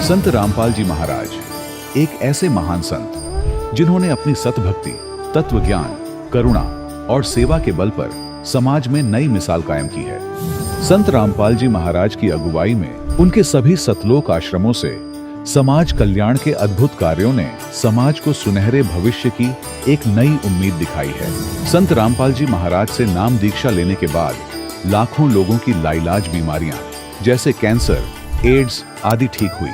संत रामपाल जी महाराज एक ऐसे महान संत जिन्होंने अपनी सतभक्ति, तत्व ज्ञान, करुणा और सेवा के बल पर समाज में नई मिसाल कायम की है। संत रामपाल जी महाराज की अगुवाई में उनके सभी सतलोक आश्रमों से समाज कल्याण के अद्भुत कार्यों ने समाज को सुनहरे भविष्य की एक नई उम्मीद दिखाई है। संत रामपाल जी महाराज से नाम दीक्षा लेने के बाद लाखों लोगों की लाइलाज बीमारियां जैसे कैंसर, एड्स आदि ठीक हुई।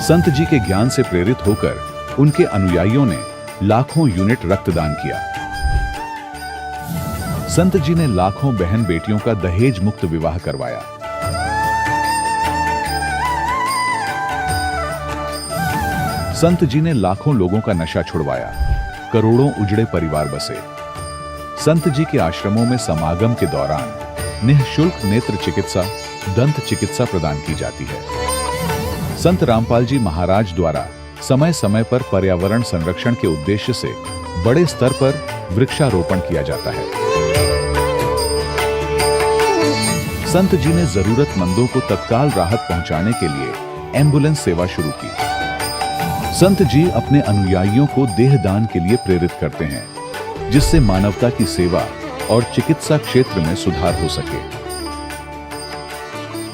संत जी के ज्ञान से प्रेरित होकर उनके अनुयायियों ने लाखों यूनिट रक्तदान किया। संत जी ने लाखों बहन बेटियों का दहेज मुक्त विवाह करवाया। संत जी ने लाखों लोगों का नशा छुड़वाया, करोड़ों उजड़े परिवार बसे। संत जी के आश्रमों में समागम के दौरान निःशुल्क नेत्र चिकित्सा, दंत चिकित्सा प्रदान की जाती है। संत रामपाल जी महाराज द्वारा समय समय पर पर्यावरण संरक्षण के उद्देश्य से बड़े स्तर पर वृक्षारोपण किया जाता है। संत जी ने जरूरतमंदों को तत्काल राहत पहुंचाने के लिए एम्बुलेंस सेवा शुरू की। संत जी अपने अनुयायियों को देहदान के लिए प्रेरित करते हैं, जिससे मानवता की सेवा और चिकित्सा क्षेत्र में सुधार हो सके।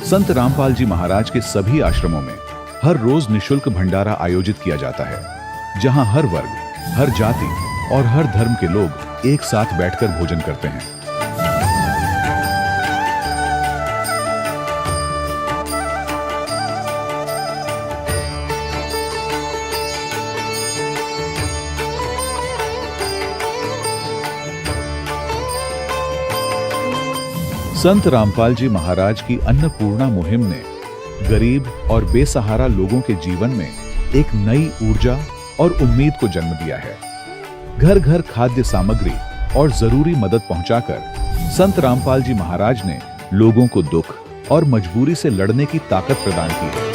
संत रामपाल जी महाराज के सभी आश्रमों में हर रोज निःशुल्क भंडारा आयोजित किया जाता है, जहां हर वर्ग, हर जाति और हर धर्म के लोग एक साथ बैठकर भोजन करते हैं। संत रामपाल जी महाराज की अन्नपूर्णा मुहिम ने गरीब और बेसहारा लोगों के जीवन में एक नई ऊर्जा और उम्मीद को जन्म दिया है। घर घर खाद्य सामग्री और जरूरी मदद पहुंचाकर संत रामपाल जी महाराज ने लोगों को दुख और मजबूरी से लड़ने की ताकत प्रदान की है।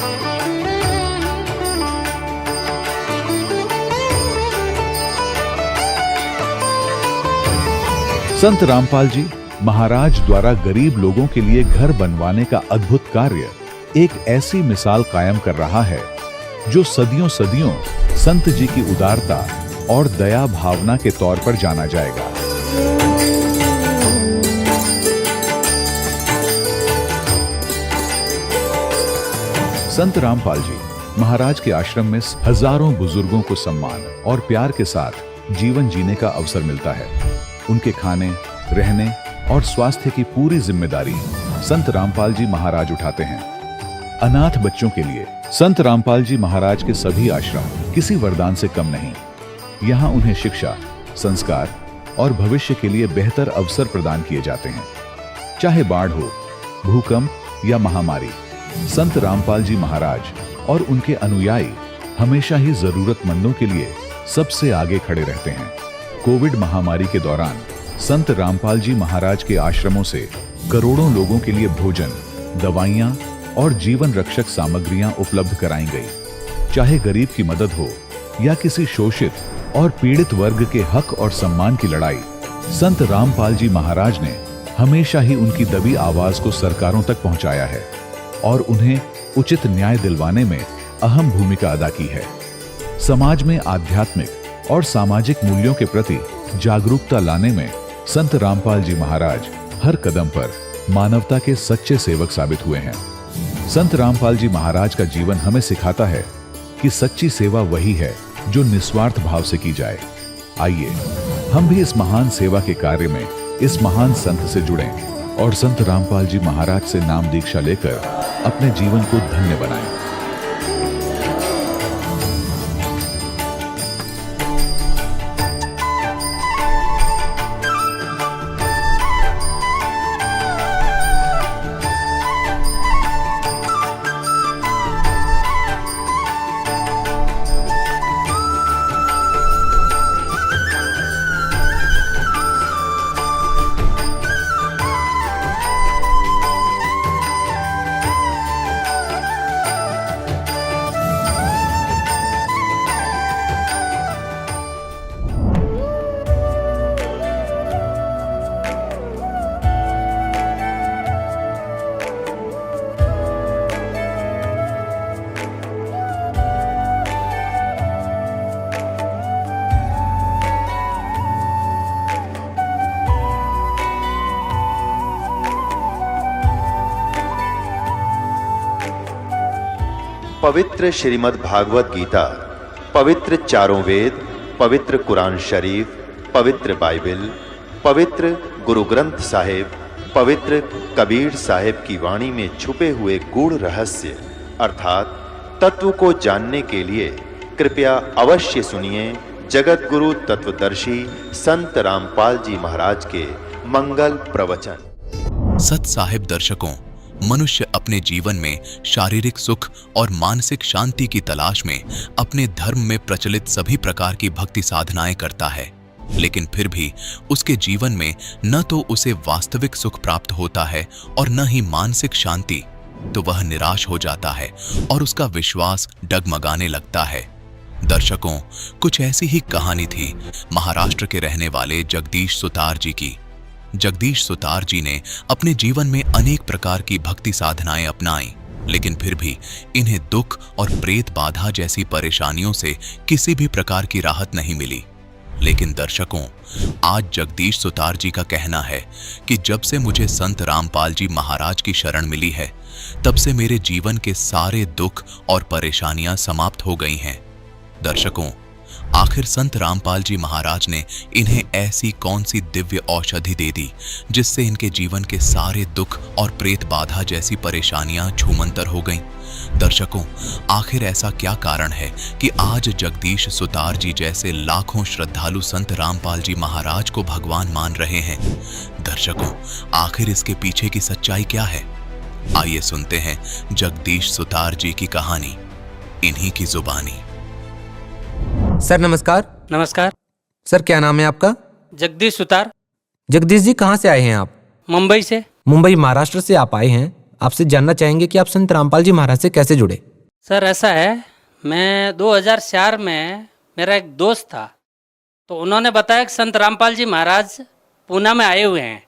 संत रामपाल जी महाराज द्वारा गरीब लोगों के लिए घर बनवाने का अद्भुत कार्य एक ऐसी मिसाल कायम कर रहा है जो सदियों सदियों संत जी की उदारता और दया भावना के तौर पर जाना जाएगा। संत रामपाल जी महाराज के आश्रम में हजारों बुजुर्गों को सम्मान और प्यार के साथ जीवन जीने का अवसर मिलता है। उनके खाने, रहने और स्वास्थ्य की पूरी जिम्मेदारी संत रामपाल जी महाराज उठाते हैं। अनाथ बच्चों के लिए संत रामपाल जी महाराज के सभी आश्रम किसी वरदान से कम नहीं। यहाँ उन्हें शिक्षा, संस्कार और भविष्य के लिए बेहतर अवसर प्रदान किए जाते हैं। चाहे बाढ़ हो, भूकंप या महामारी, संत रामपाल जी महाराज और उनके अनुयायी हमेशा ही जरूरतमंदों के लिए सबसे आगे खड़े रहते हैं। कोविड महामारी के दौरान संत रामपाल जी महाराज के आश्रमों से करोड़ों लोगों के लिए भोजन, दवाइयां और जीवन रक्षक सामग्रियां उपलब्ध कराई गई। चाहे गरीब की मदद हो या किसी शोषित और पीड़ित वर्ग के हक और सम्मान की लड़ाई, संत रामपाल जी महाराज ने हमेशा ही उनकी दबी आवाज को सरकारों तक पहुंचाया है और उन्हें उचित न्याय दिलवाने में अहम भूमिका अदा की है। समाज में आध्यात्मिक और सामाजिक मूल्यों के प्रति जागरूकता लाने में संत रामपाल जी महाराज हर कदम पर मानवता के सच्चे सेवक साबित हुए हैं। संत रामपाल जी महाराज का जीवन हमें सिखाता है कि सच्ची सेवा वही है जो निस्वार्थ भाव से की जाए। आइए हम भी इस महान सेवा के कार्य में इस महान संत से जुड़ें और संत रामपाल जी महाराज से नाम दीक्षा लेकर अपने जीवन को धन्य बनाएं। पवित्र श्रीमद् भागवत गीता, पवित्र चारों वेद, पवित्र कुरान शरीफ, पवित्र बाइबल, पवित्र गुरु ग्रंथ साहिब, पवित्र कबीर साहिब की वाणी में छुपे हुए गूढ़ रहस्य अर्थात तत्व को जानने के लिए कृपया अवश्य सुनिए जगत गुरु तत्वदर्शी संत रामपाल जी महाराज के मंगल प्रवचन। सत साहिब दर्शकों, मनुष्य अपने जीवन में शारीरिक सुख और मानसिक शांति की तलाश में अपने धर्म में प्रचलित सभी प्रकार की भक्ति साधनाएं करता है, लेकिन फिर भी उसके जीवन में न तो उसे वास्तविक सुख प्राप्त होता है और न ही मानसिक शांति, तो वह निराश हो जाता है और उसका विश्वास डगमगाने लगता है। दर्शकों, कुछ ऐसी ही कहानी थी महाराष्ट्र के रहने वाले जगदीश सुतार जी की। जगदीश सुतार जी ने अपने जीवन में अनेक प्रकार की भक्ति साधनाएं अपनाई, लेकिन फिर भी इन्हें दुख और प्रेत बाधा जैसी परेशानियों से किसी भी प्रकार की राहत नहीं मिली। लेकिन दर्शकों, आज जगदीश सुतार जी का कहना है कि जब से मुझे संत रामपाल जी महाराज की शरण मिली है, तब से मेरे जीवन के सारे दुख और परेशानियां समाप्त हो गई हैं। दर्शकों, आखिर संत रामपाल जी महाराज ने इन्हें ऐसी कौन सी दिव्य औषधि दे दी जिससे इनके जीवन के सारे दुख और प्रेत बाधा जैसी परेशानियां छूमंतर हो गईं? दर्शकों, आखिर ऐसा क्या कारण है कि आज जगदीश सुतार जी जैसे लाखों श्रद्धालु संत रामपाल जी महाराज को भगवान मान रहे हैं? दर्शकों, आखिर इसके पीछे की सच्चाई क्या है? आइए सुनते हैं जगदीश सुतार जी की कहानी, इन्हीं की जुबानी। सर नमस्कार। नमस्कार। सर क्या नाम है आपका? जगदीश सुतार। जगदीश जी कहाँ से आए हैं आप? मुंबई से। मुंबई महाराष्ट्र से आप आए हैं। आपसे जानना चाहेंगे कि आप संत रामपाल जी महाराज से कैसे जुड़े? सर ऐसा है, मैं 2004 में मेरा एक दोस्त था, तो उन्होंने बताया कि संत रामपाल जी महाराज पूना में आए हुए हैं,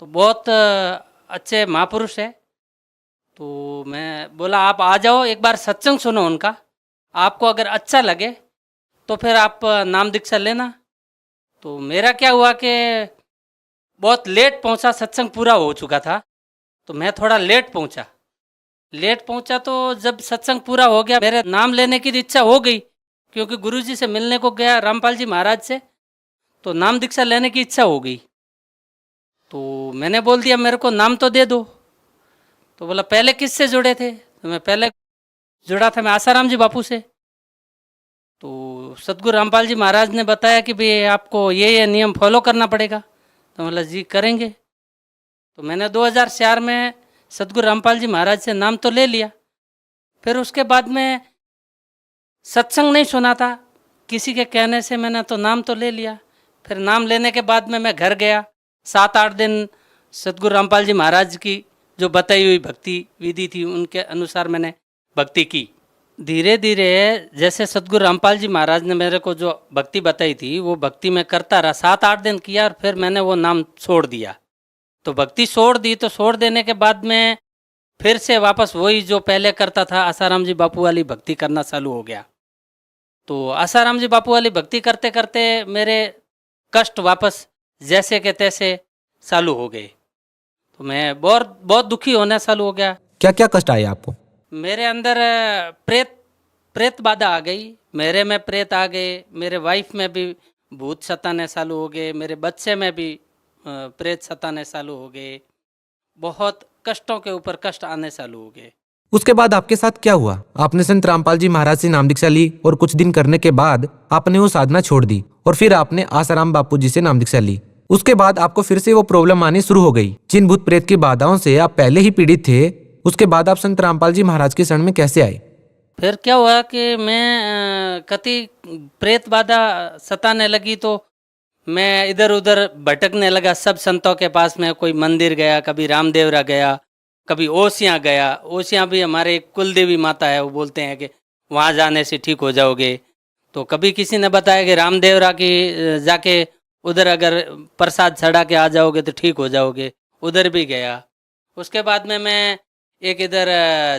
तो बहुत अच्छे महापुरुष है। तो मैं बोला आप आ जाओ, एक बार सत्संग सुनो उनका, आपको अगर अच्छा लगे तो फिर आप नाम दीक्षा लेना। तो मेरा क्या हुआ कि बहुत लेट पहुंचा, सत्संग पूरा हो चुका था, तो मैं थोड़ा लेट पहुंचा। तो जब सत्संग पूरा हो गया, मेरे नाम लेने की इच्छा हो गई, क्योंकि गुरुजी से मिलने को गया रामपाल जी महाराज से, तो नाम दीक्षा लेने की इच्छा हो गई। तो मैंने बोल दिया मेरे को नाम तो दे दो। तो बोला पहले किससे जुड़े थे? तो मैं पहले जुड़ा था मैं आसाराम जी बापू से। तो सतगुरु रामपाल जी महाराज ने बताया कि भाई आपको ये नियम फॉलो करना पड़ेगा। तो बोला जी करेंगे। तो मैंने 2004 में सतगुरु रामपाल जी महाराज से नाम तो ले लिया। फिर उसके बाद में सत्संग नहीं सुना था, किसी के कहने से मैंने तो नाम तो ले लिया। फिर नाम लेने के बाद में मैं घर गया, 7-8 दिन सतगुरु रामपाल जी महाराज की जो बताई हुई भक्ति विधि थी उनके अनुसार मैंने भक्ति की। धीरे धीरे जैसे सतगुरु रामपाल जी महाराज ने मेरे को जो भक्ति बताई थी वो भक्ति मैं करता रहा, 7-8 दिन किया और फिर मैंने वो नाम छोड़ दिया। तो भक्ति छोड़ दी, तो छोड़ देने के बाद में फिर से वापस वही जो पहले करता था आसाराम जी बापू वाली भक्ति करना चालू हो गया। तो आसाराम जी बापू वाली भक्ति करते करते मेरे कष्ट वापस जैसे के तैसे चालू हो गए। तो मैं बहुत दुखी होना चालू हो गया। क्या क्या कष्ट आए आपको? मेरे अंदर प्रेत बाधा आ गई, मेरे में प्रेत आ गए, मेरे वाइफ में भी भूत सताने चालू हो गए, मेरे बच्चे में भी प्रेत सताने चालू हो गए, बहुत कष्टों के ऊपर कष्ट आने चालू हो गए। उसके बाद आपके साथ क्या हुआ? आपने संत रामपाल जी महाराज से नाम दीक्षा ली और कुछ दिन करने के बाद आपने वो साधना छोड़ दी और फिर आपने आसाराम बापू जी से नाम दीक्षा ली। उसके बाद आपको फिर से वो प्रॉब्लम आनी शुरू हो गई। जिन भूत प्रेत की बाधाओं से आप पहले ही पीड़ित थे, उसके बाद आप संत रामपाल जी महाराज के शरण में कैसे आए? फिर क्या हुआ कि मैं कति प्रेत बाधा सताने लगी, तो मैं इधर उधर भटकने लगा। सब संतों के पास में कोई मंदिर गया, कभी रामदेवरा गया, कभी ओसियाँ गया। ओसियाँ भी हमारे कुल देवी माता है, वो बोलते हैं कि वहाँ जाने से ठीक हो जाओगे। तो कभी किसी ने बताया कि रामदेवरा की जाके उधर अगर प्रसाद चढ़ा के आ जाओगे तो ठीक हो जाओगे, उधर भी गया। उसके बाद में मैं एक इधर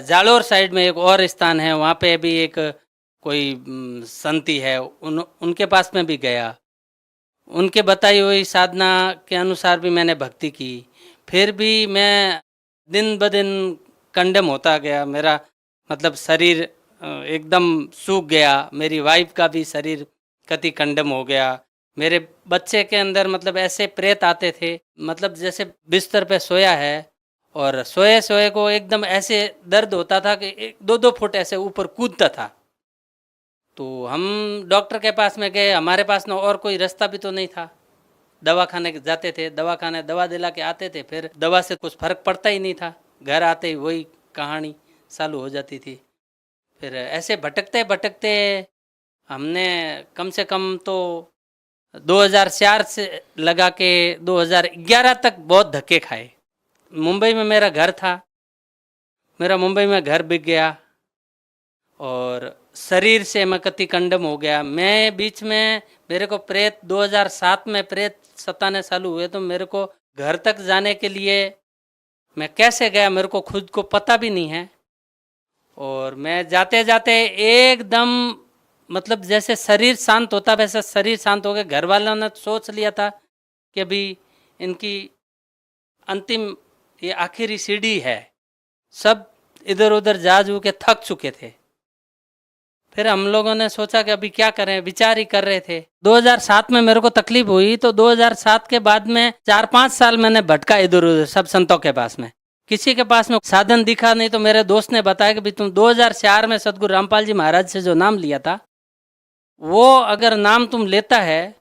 जालोर साइड में एक और स्थान है, वहाँ पे भी एक कोई संती है, उनके पास में भी गया। उनके बताई हुई साधना के अनुसार भी मैंने भक्ति की। फिर भी मैं दिन ब दिन कंडेम होता गया, मेरा मतलब शरीर एकदम सूख गया। मेरी वाइफ का भी शरीर कति कंडम हो गया। मेरे बच्चे के अंदर मतलब ऐसे प्रेत आते थे, मतलब जैसे बिस्तर पे सोया है और सोए सोए को एकदम ऐसे दर्द होता था कि 2-2 फुट ऐसे ऊपर कूदता था। तो हम डॉक्टर के पास में गए, हमारे पास ना और कोई रास्ता भी तो नहीं था। दवाखाने जाते थे, दवाखाने दवा दिला के आते थे, फिर दवा से कुछ फर्क पड़ता ही नहीं था। घर आते ही वही कहानी चालू हो जाती थी। फिर ऐसे भटकते भटकते हमने कम से कम तो 2004 से लगा के 2011 तक बहुत धक्के खाए। मुंबई में मेरा घर था, मेरा मुंबई में घर बिक गया और शरीर से मैं कति कंडम हो गया। मैं बीच में मेरे को प्रेत 2007 में प्रेत सताने चालू हुए, तो मेरे को घर तक जाने के लिए मैं कैसे गया मेरे को खुद को पता भी नहीं है। और मैं जाते जाते एकदम मतलब जैसे शरीर शांत होता वैसा शरीर शांत हो गया। घर वालों ने सोच लिया था कि अभी इनकी अंतिम ये आखिरी सीढ़ी है। सब इधर उधर जा जू के थक चुके थे। फिर हम लोगों ने सोचा कि अभी क्या करें, विचार ही कर रहे थे। 2007 में मेरे को तकलीफ हुई, तो 2007 के बाद में 4-5 साल मैंने भटका इधर उधर सब संतों के पास में। किसी के पास में साधन दिखा नहीं, तो मेरे दोस्त ने बताया कि भाई तुम 2004 में सदगुरु रामपाल जी महाराज से जो नाम लिया था, वो अगर नाम तुम लेता है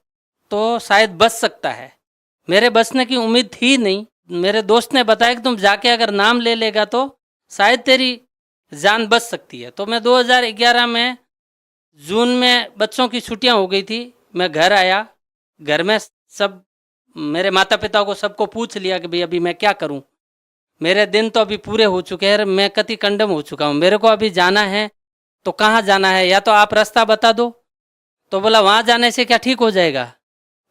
तो शायद बच सकता है। मेरे बचने की उम्मीद थी नहीं। मेरे दोस्त ने बताया कि तुम जाके अगर नाम ले लेगा तो शायद तेरी जान बच सकती है। तो मैं 2011 में जून में बच्चों की छुट्टियां हो गई थी, मैं घर आया। घर में सब मेरे माता पिता को सबको पूछ लिया कि भाई अभी मैं क्या करूं। मेरे दिन तो अभी पूरे हो चुके हैं, मैं कति कंडम हो चुका हूं। मेरे को अभी जाना है तो कहाँ जाना है, या तो आप रास्ता बता दो। तो बोला वहाँ जाने से क्या ठीक हो जाएगा।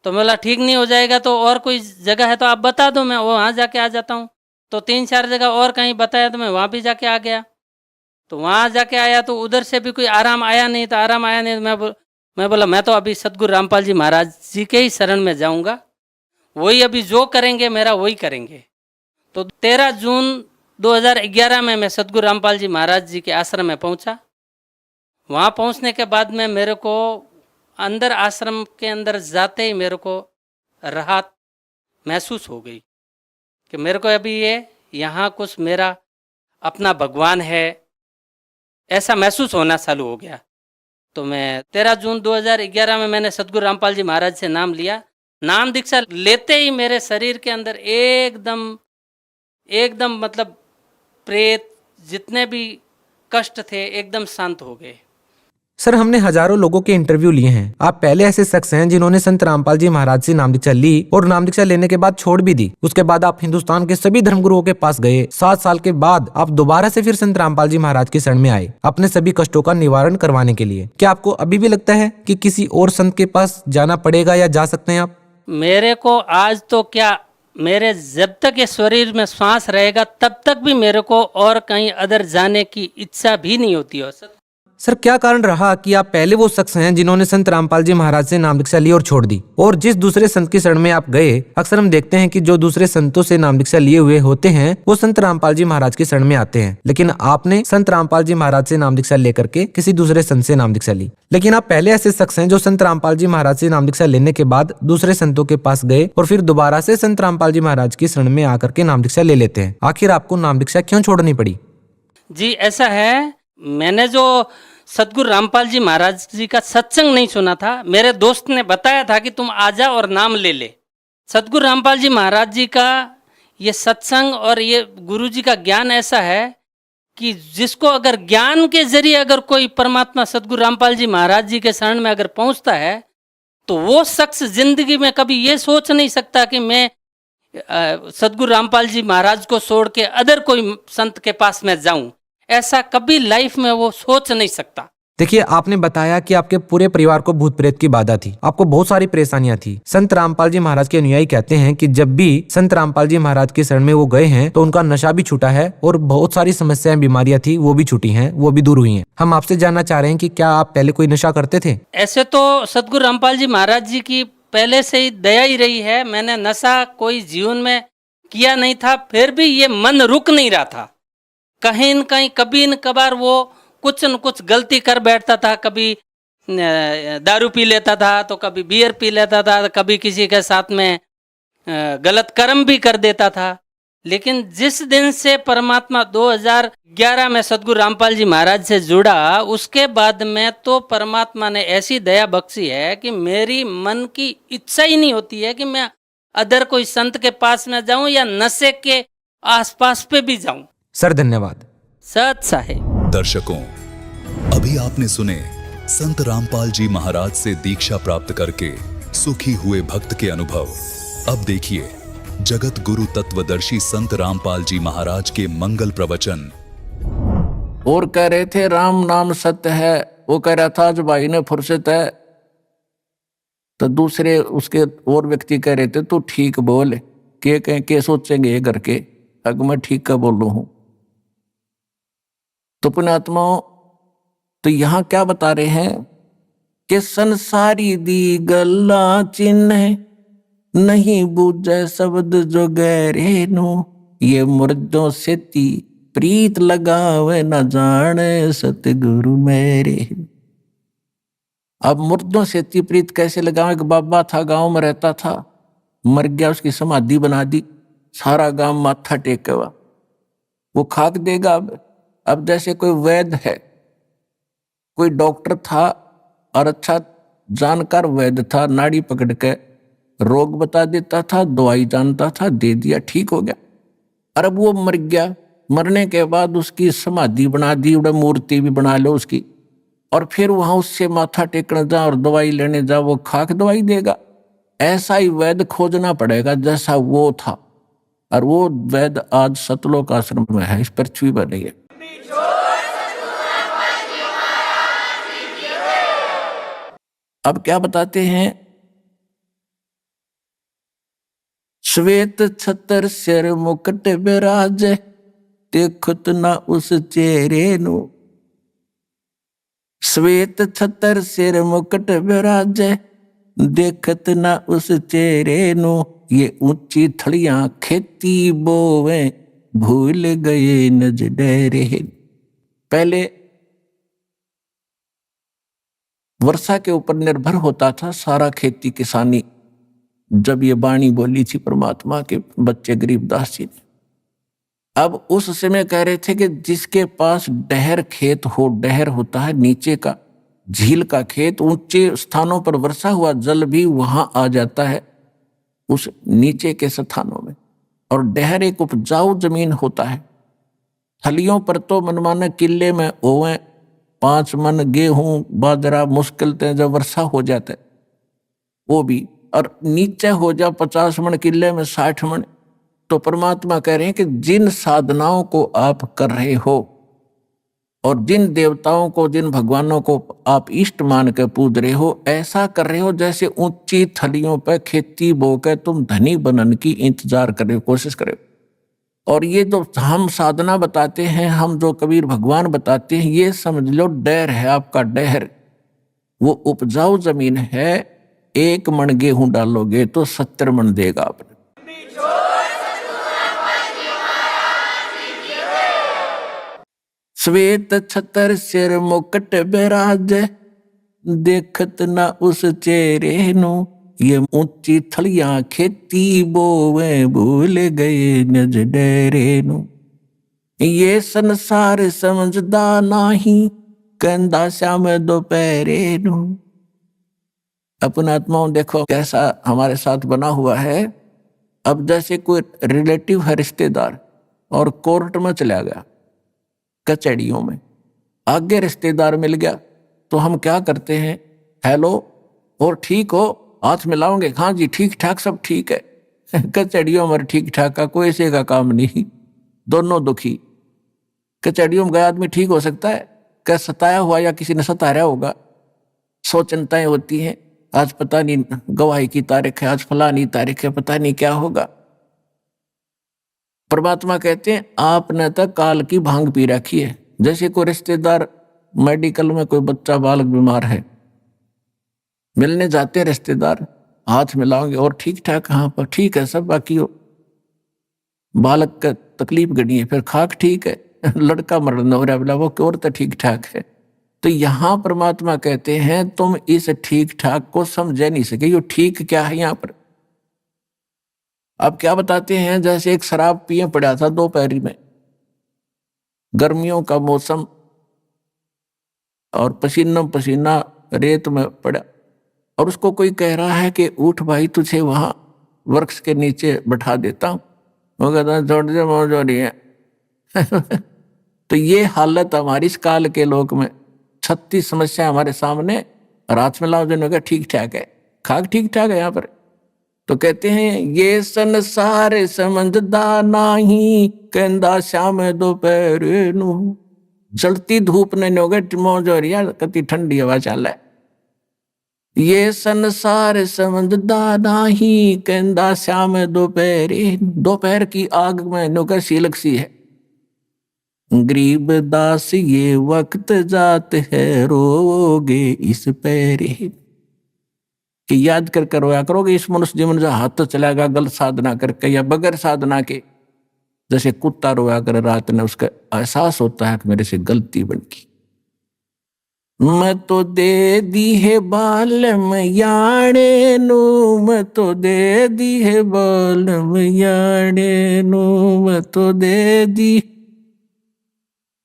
तो बोला ठीक नहीं हो जाएगा तो और कोई जगह है तो आप बता दो, मैं वहाँ जाके आ जाता हूँ। तो 3-4 जगह और कहीं बताया तो मैं वहाँ भी जाके आ गया। तो वहाँ जाके आया तो उधर से भी कोई आराम आया नहीं। तो आराम आया नहीं, मैं बोला मैं तो अभी सदगुरु रामपाल जी महाराज जी के ही शरण में जाऊँगा, वही अभी जो करेंगे मेरा वही करेंगे। तो 13 जून 2011 में मैं सदगुरु रामपाल जी महाराज जी के आश्रम में पहुँचा। वहाँ पहुँचने के बाद में मेरे को अंदर आश्रम के अंदर जाते ही मेरे को राहत महसूस हो गई कि मेरे को अभी ये यहाँ कुछ मेरा अपना भगवान है, ऐसा महसूस होना चालू हो गया। तो मैं 13 जून 2011 में मैंने सदगुरु रामपाल जी महाराज से नाम लिया। नाम दीक्षा लेते ही मेरे शरीर के अंदर एकदम मतलब प्रेत जितने भी कष्ट थे एकदम शांत हो गए। सर, हमने हजारों लोगों के इंटरव्यू लिए हैं। आप पहले ऐसे शख्स हैं जिन्होंने संत रामपाल जी महाराज से नाम दीक्षा ली और नाम दीक्षा लेने के बाद छोड़ भी दी। उसके बाद आप हिंदुस्तान के सभी धर्मगुरुओं के पास गए। 7 साल के बाद आप दोबारा से फिर संत रामपाल जी महाराज की शरण में आए अपने सभी कष्टों का निवारण करवाने के लिए। क्या आपको अभी भी लगता है कि किसी और संत के पास जाना पड़ेगा या जा सकते हैं आप? मेरे को आज तो क्या, मेरे जब तक ये शरीर में श्वास रहेगा तब तक भी मेरे को और कहीं अदर जाने की इच्छा भी नहीं होती है। सर, क्या कारण रहा कि आप पहले वो शख्स हैं जिन्होंने संत रामपाल जी महाराज से नाम दीक्षा ली और छोड़ दी, और जिस दूसरे संत की शरण में आप गए, अक्सर हम देखते हैं कि जो दूसरे संतों से नाम दीक्षा लिए हुए होते हैं वो संत रामपाल जी महाराज की शरण में आते हैं, लेकिन आपने संत रामपाल जी महाराज से नाम दीक्षा लेकर के किसी दूसरे संत से नाम दीक्षा ली। लेकिन आप पहले ऐसे शख्स हैं जो संत रामपाल जी महाराज से नाम दीक्षा लेने के बाद दूसरे संतों के पास गए और फिर दोबारा से संत रामपाल जी महाराज की शरण में आकर के नाम दीक्षा ले लेते हैं। आखिर आपको नाम दीक्षा क्यों छोड़नी पड़ी? जी ऐसा है, मैंने जो सदगुरु रामपाल जी महाराज जी का सत्संग नहीं सुना था, मेरे दोस्त ने बताया था कि तुम आ जा और नाम ले ले। सदगुरु रामपाल जी महाराज जी का ये सत्संग और ये गुरु जी का ज्ञान ऐसा है कि जिसको अगर ज्ञान के जरिए अगर कोई परमात्मा सदगुरु रामपाल जी महाराज जी के शरण में अगर पहुंचता है तो वो शख्स जिंदगी में कभी ये सोच नहीं सकता कि मैं सदगुरु रामपाल जी महाराज को छोड़ के अदर कोई संत के पास में जाऊं। ऐसा कभी लाइफ में वो सोच नहीं सकता। देखिए, आपने बताया कि आपके पूरे परिवार को भूत प्रेत की बाधा थी, आपको बहुत सारी परेशानियां थी। संत रामपाल जी महाराज के अनुयायी कहते हैं कि जब भी संत रामपाल जी महाराज के शरण में वो गए हैं तो उनका नशा भी छूटा है और बहुत सारी समस्याएं, बीमारियां थी वो भी छूटी हैं, वो भी दूर हुई हैं। हम आपसे जानना चाह रहे हैं कि क्या आप पहले कोई नशा करते थे? ऐसे तो सदगुरु रामपाल जी महाराज जी की पहले से ही दया ही रही है। मैंने नशा कोई जीवन में किया नहीं था, फिर भी ये मन रुक नहीं रहा था कहीं न कहीं कभी न कभार वो कुछ न कुछ गलती कर बैठता था। कभी दारू पी लेता था, तो कभी बियर पी लेता था, तो कभी किसी के साथ में गलत कर्म भी कर देता था। लेकिन जिस दिन से परमात्मा 2011 में सदगुरु रामपाल जी महाराज से जुड़ा, उसके बाद में तो परमात्मा ने ऐसी दया बख्शी है कि मेरी मन की इच्छा ही नहीं होती है कि मैं अदर कोई संत के पास में जाऊं या नशे के आसपास पे भी जाऊं। सर धन्यवाद। सत साहेब। दर्शकों, अभी आपने सुने संत रामपाल जी महाराज से दीक्षा प्राप्त करके सुखी हुए भक्त के अनुभव। अब देखिए जगत गुरु तत्वदर्शी संत रामपाल जी महाराज के मंगल प्रवचन। और कह रहे थे राम नाम सत्य है, वो कह रहा था आज भाई ने फुर्सत है, तो दूसरे उसके और व्यक्ति कह रहे थे तू ठीक बोल, के कहें के सोचेंगे ये करके, अगर मैं ठीक का बोल रहा हूं। तो पुण्यात्माओं, तो यहां क्या बता रहे हैं कि संसारी दी गल्ला चिन्ह नहीं बूझे शब्द जो गहरे नु, ये मुर्दों से ती प्रीत लगावे न जाने सतगुरु मेरे। अब मुर्दों से ती प्रीत कैसे लगावे? एक बाबा था, गांव में रहता था, मर गया, उसकी समाधि बना दी, सारा गांव माथा टेकेवा, वो खाक देगा। अब जैसे कोई वैद्य है, कोई डॉक्टर था और अच्छा जानकार वैद्य था, नाड़ी पकड़ के रोग बता देता था, दवाई जानता था, दे दिया, ठीक हो गया। और अब वो मर गया, मरने के बाद उसकी समाधि बना दी, मूर्ति भी बना लो उसकी, और फिर वहां उससे माथा टेकने जा और दवाई लेने जा, वो खाक दवाई देगा। ऐसा ही वैद्य खोजना पड़ेगा जैसा वो था, और वो वैद्य आज सतलोक आश्रम में है, इस पृथ्वी पर नहीं है। अब क्या बताते हैं? श्वेत छतर सिर मुकुट विराज, देखत ना उस चेहरे नु। श्वेत छतर सिर मुकुट विराज, देखत ना उस चेहरे नु। ये ऊंची थड़ियां खेती बोवे, भूल गए नज डेरे। पहले वर्षा के ऊपर निर्भर होता था सारा खेती किसानी। जब ये वाणी बोली थी परमात्मा के बच्चे गरीबदास जी ने, अब उस समय कह रहे थे कि जिसके पास डहर खेत हो, डहर होता है नीचे का झील का खेत, ऊंचे स्थानों पर वर्षा हुआ जल भी वहां आ जाता है उस नीचे के स्थानों में। और डहर एक उपजाऊ जमीन होता है। थलियों पर तो मनमाने किले में ओवे 5 मन गेहूं बाजरा मुश्किल से जब वर्षा हो जाता है वो भी, और नीचे हो जा 50 मन किले में 60 मन। तो परमात्मा कह रहे हैं कि जिन साधनाओं को आप कर रहे हो और जिन देवताओं को, जिन भगवानों को आप इष्ट मान के पूज रहे हो, ऐसा कर रहे हो जैसे ऊंची थलियों पर खेती बो के तुम धनी बनने की इंतजार कर रहे हो, कोशिश कर रहे हो। और ये जो हम साधना बताते हैं, हम जो कबीर भगवान बताते हैं, ये समझ लो डहर है आपका, डहर वो उपजाऊ जमीन है। 1 मन गेहूं डालोगे तो 70 मन देगा आपने। श्वेत छतर सिर मुकुट विराज, देखत ना उस चेहरे नु। ये ऊंची थलियां खेती बोवे, भूल गए नज डेरे नु। ये संसार समझदा नाही, कहंदा श्याम दोपहरे नु। अपना आत्माओं देखो कैसा हमारे साथ बना हुआ है। अब जैसे कोई रिलेटिव है, रिश्तेदार, और कोर्ट में चला गया, कचहरियों में, आगे रिश्तेदार मिल गया, तो हम क्या करते हैं? हेलो, और ठीक हो? हाथ मिलाओगे? हाँ जी ठीक ठाक, सब ठीक है। कचहरियों में ठीक ठाक का कोई से का काम नहीं, दोनों दुखी। कचहरियों में गया आदमी ठीक हो सकता है? क्या सताया हुआ या किसी ने सताया होगा? 100 चिंताएं होती हैं। आज पता नहीं गवाही की तारीख है, आज फलानी तारीख है, पता नहीं क्या होगा। परमात्मा कहते हैं आपने तो काल की भांग पी रखी है। जैसे कोई रिश्तेदार मेडिकल में कोई बच्चा बालक बीमार है, मिलने जाते हैं रिश्तेदार, हाथ मिलाओगे और ठीक ठाक, हाँ पर ठीक है सब, बाकी हो बालक का तकलीफ गड़ी है, फिर खाक ठीक है, लड़का मरण हो रहा, बोला वो और तो ठीक ठाक है। तो यहाँ परमात्मा कहते हैं तुम इस ठीक ठाक को समझ नहीं सके। ये ठीक क्या है यहाँ पर? अब क्या बताते हैं, जैसे एक शराब पिए पड़ा था दोपहर में, गर्मियों का मौसम, और पसीना पसीना रेत में पड़ा, और उसको कोई कह रहा है कि उठ भाई तुझे वहां वृक्ष के नीचे बैठा देता हूं। वो कहता है छोड़ दे, मौज हो रही है। तो ये हालत हमारी इस काल के लोक में, 36 समस्या हमारे सामने, रात में लाओ जिन्होंने कहा ठीक ठाक है, खाक ठीक ठाक है यहाँ पर। तो कहते हैं ये संसार समझदा नाही, कहंदा श्याम दोपहर नू। जलती धूप ने नोगट मौज हो रही है, कति ठंडी हवा चल है। ये संसार समझदा नाही, कहंदा श्याम दोपहर। दोपहर की आग में नोकर सीलक सी है। गरीब दास ये वक्त जात है, रोगे इस पैरे। कि याद कर रोया करोगे इस मनुष्य जीवन जो हाथ तो चलाएगा गलत साधना करके या बगैर साधना के। जैसे कुत्ता रोया कर रात में, उसका एहसास होता है कि मेरे से गलती बन गई। मैं तो दे दी है बालम याणे नू, मैं तो दे दी है बालम याणे नू, मैं तो दे दी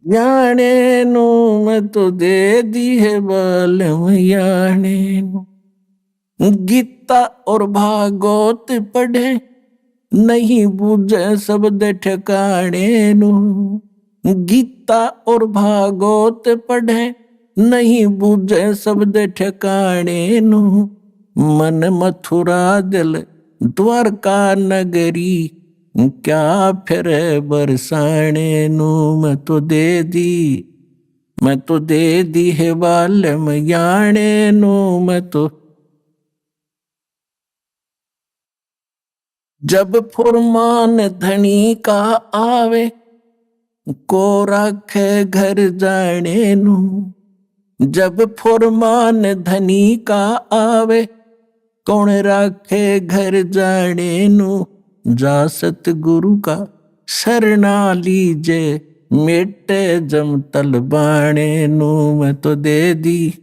याणे नू, मैं तो दे दी है बालम याणे नू। गीता और भागवत पढ़े, नहीं बूझे शब्द ठिकाने नू। गीता और भागवत पढ़े, नहीं बूझे शब्द ठिकाने नू। मन मथुरा दिल द्वारका नगरी, क्या फिर बरसाने नू। मैं तो दे दी, मैं तो दे दी है बालम याणे नू। मैं तो जब फुरमान धनी का आवे, को राखे घर जाने नू। जब फुरमान धनी का आवे, कौन राखे घर जाने नू। जा सतगुरु का शरणा लीजे, मेटे जमतल बाणे नू। मैं तो दे दी,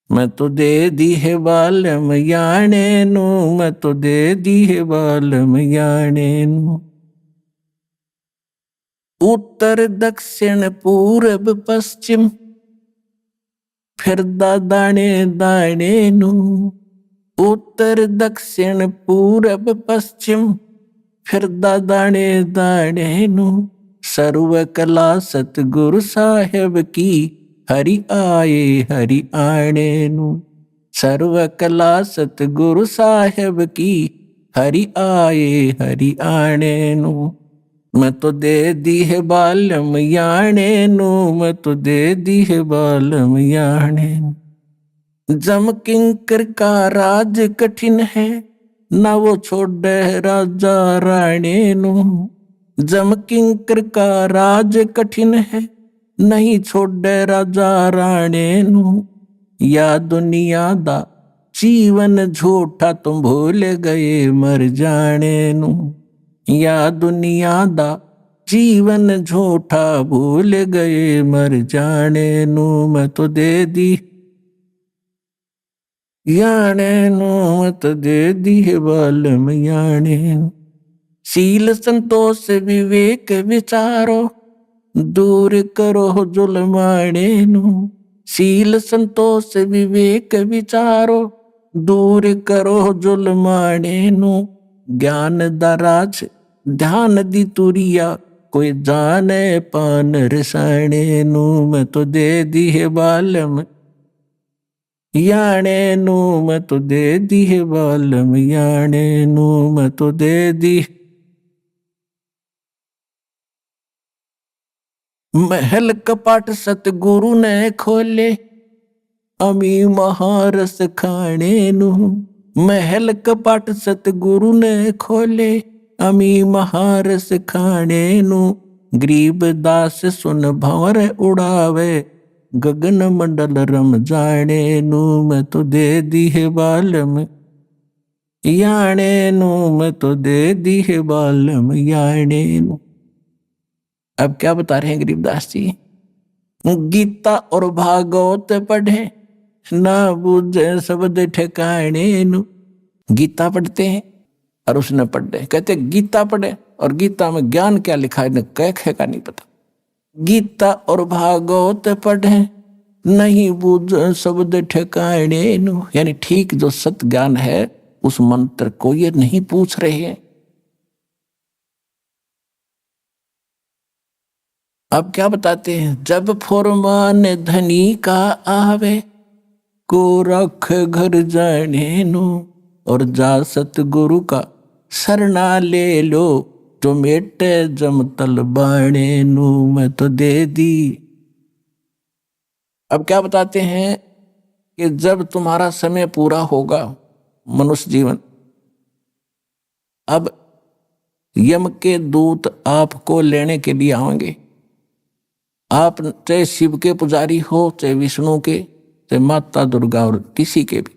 मैं तो दे दी है बालम याणे नू। मैं तो दे दी है बालम याणे नू। उत्तर दक्षिण पूरब पश्चिम, फिरदा दाणे दाणे नू। उत्तर दक्षिण पूरब पश्चिम, फिरदा दाणे दाणे नू। सर्व कला सतगुरु साहेब की, हरि आए हरि आणे नू। सर्व कला सतगुरु साहेब की, हरि आए हरि आणे नू। मैं तो दे दी है बालम याणे नू। मैं तो दे दी है बालम याणे नू। जम किंकर का राज कठिन है, ना वो छोड़े राजा राणे नू। जम किंकर का राज कठिन है, नहीं छोड़े राजा राणे नू। या दुनिया दा जीवन झूठा, तुम भूल गए मर जाने नू। या दुनिया दा जीवन झूठा, भूल गए मर जाने नू। मैं तो दे दी याणे नू। मैं तो दे दी है बालम याणे नू। शील संतोष विवेक विचारो, दूर करो जुलमाणे नू। शील संतोष विवेक विचारो, दूर करो जुलमाणे नू। ज्ञान दराज ध्यान दी तुरिया, कोई जाने पान रसाणे नू। मैं तो दे दी है बालम याणे नू। मैं तो दे दी है बालम याणे नू। मैं तो दे दी। महल कपाट सतगुरु ने खोले, अमी महारस खाने नू। महल कपाट सतगुरु ने खोले, अमी महारस खाने नू। गरीब दास सुन भंवर उड़ावे, गगन मंडल रम जाने नू। मैं तो दे दी है बालम याणे नू। मैं तो दे दी है बालम याणे नू। अब क्या बता रहे हैं गरीबदास जी? गीता और भागवत पढ़े ना बुझे शब्द ठिकाने नु। गीता पढ़ते हैं और उसने पढ़े, कहते गीता पढ़े और गीता में ज्ञान क्या लिखा है कह का नहीं पता। गीता और भागवत पढ़े नहीं बुझ शब्द ठिकाने नु, यानी ठीक जो सत ज्ञान है उस मंत्र को ये नहीं पूछ रहे हैं। अब क्या बताते हैं? जब फुरमान धनी का आवे को रख घर जाने नु, और जा सतगुरु का शरणा ले लो जो मेटे जम तल बाणे नु मैं तो दे दी। अब क्या बताते हैं कि जब तुम्हारा समय पूरा होगा मनुष्य जीवन, अब यम के दूत आपको लेने के लिए आएंगे। आप चाहे शिव के पुजारी हो, चाहे विष्णु के, चाहे माता दुर्गा और किसी के भी,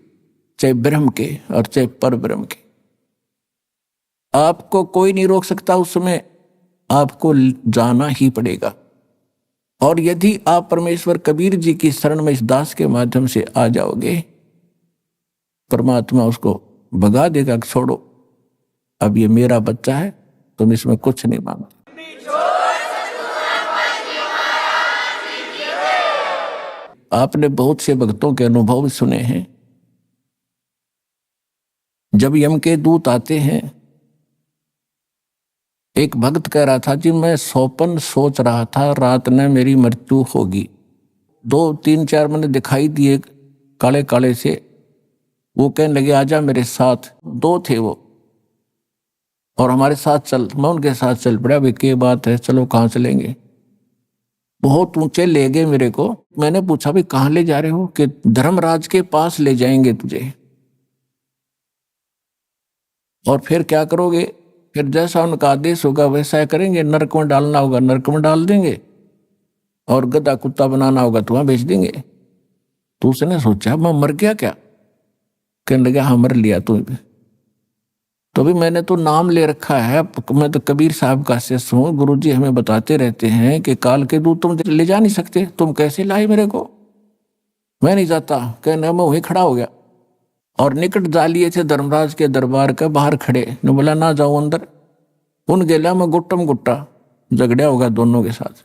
चाहे ब्रह्म के और चाहे पर ब्रह्म के, आपको कोई नहीं रोक सकता। उस समय आपको जाना ही पड़ेगा। और यदि आप परमेश्वर कबीर जी की शरण में इस दास के माध्यम से आ जाओगे, परमात्मा उसको भगा देगा, छोड़ो अब ये मेरा बच्चा है, तुम इसमें कुछ नहीं मांगते। आपने बहुत से भक्तों के अनुभव सुने हैं। जब यम के दूत आते हैं, एक भक्त कह रहा था जी मैं सौपन सोच रहा था, रात में मेरी मृत्यु होगी। 2-3-4 मैंने दिखाई दिए काले काले से, वो कहने लगे आजा मेरे साथ। 2 थे वो, और हमारे साथ चल। मैं उनके साथ चल पड़ा। भाई क्या बात है, चलो कहाँ चलेंगे? बहुत ऊंचे ले गए मेरे को। मैंने पूछा भाई कहाँ ले जा रहे हो? कि धर्मराज के पास ले जाएंगे तुझे। और फिर क्या करोगे? फिर जैसा उनका आदेश होगा वैसा करेंगे। नरक में डालना होगा नरक में डाल देंगे, और गधा कुत्ता बनाना होगा तो वहां भेज देंगे। तो उसने सोचा मैं मर गया क्या? कहने लगा हाँ मर लिया तू। तो भी मैंने तो नाम ले रखा है, मैं तो कबीर साहब का शिष्य हूँ। गुरुजी हमें बताते रहते हैं कि काल के दूत तुम ले जा नहीं सकते, तुम कैसे लाए मेरे को? मैं नहीं जाता। कहने मैं वहीं खड़ा हो गया, और निकट जा लिए थे धर्मराज के दरबार के बाहर खड़े। ने बोला ना जाओ अंदर। उन गेला में गुट्टम गुट्टा झगड़ा होगा दोनों के साथ।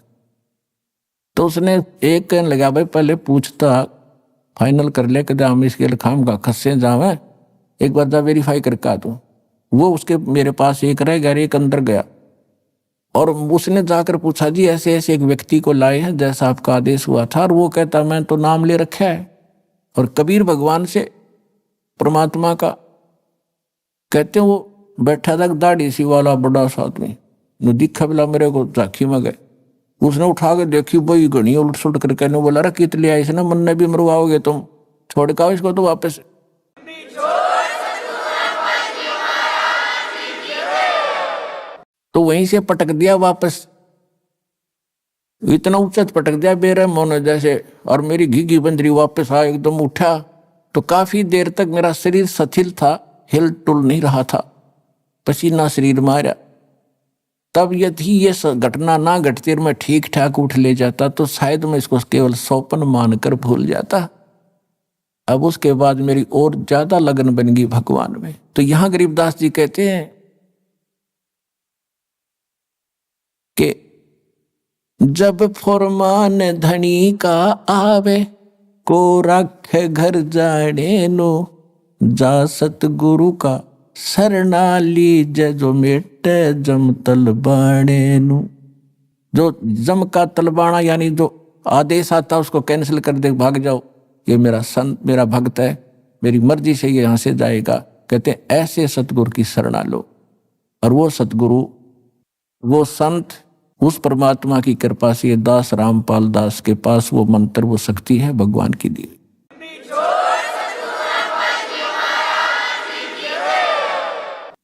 तो उसने एक कहने लगा भाई पहले पूछता फाइनल कर ले कि हम इसके लखाम का खस्से जावे, एक बार जा वेरीफाई करके आ तू। वो उसके मेरे पास एक रह गया, एक अंदर गया, और उसने जाकर पूछा जी ऐसे ऐसे एक व्यक्ति को लाए हैं जैसा आपका आदेश हुआ था। और वो कहता मैं तो नाम ले रखा है। और कबीर भगवान से परमात्मा का कहते हैं वो बैठा था दाढ़ी सी वाला बड़ा सा आदमी, दिखा बिला मेरे को झांकी में गए। उसने उठा के देखी वही घनी उलट सुलट कर कहने बोला रहा कित ले आई ना मन ने भी मरवाओगे तुम, छोड़ का इसको तो वापस। तो वहीं से पटक दिया वापस, इतना ऊंचा पटक दिया बेरहम होने जैसे। और मेरी घी बंदरी वापस आ एकदम उठा। तो काफी देर तक मेरा शरीर शिथिल था, हिल टुल नहीं रहा था, पसीना शरीर मारा। तब यदि ये घटना ना घटती और मैं ठीक ठाक उठ ले जाता तो शायद मैं इसको केवल सौपन मानकर भूल जाता। अब उसके बाद मेरी और ज्यादा लगन बन गई भगवान में। तो यहां गरीबदास जी कहते हैं कि जब फुरमान धनी का आवे को रख घर जाने नो, जा सतगुरु का शरणा लीजे जो मेटे जम तलबाणे नु। जो जम का तलबाना यानी जो आदेश आता उसको कैंसिल कर दे, भाग जाओ, ये मेरा संत मेरा भक्त है, मेरी मर्जी से ये यहाँ से जाएगा। कहते हैं ऐसे सतगुरु की शरणा लो। और वो सतगुरु वो संत उस परमात्मा की कृपा से ये दास रामपाल दास के पास वो मंत्र वो शक्ति है भगवान की दी।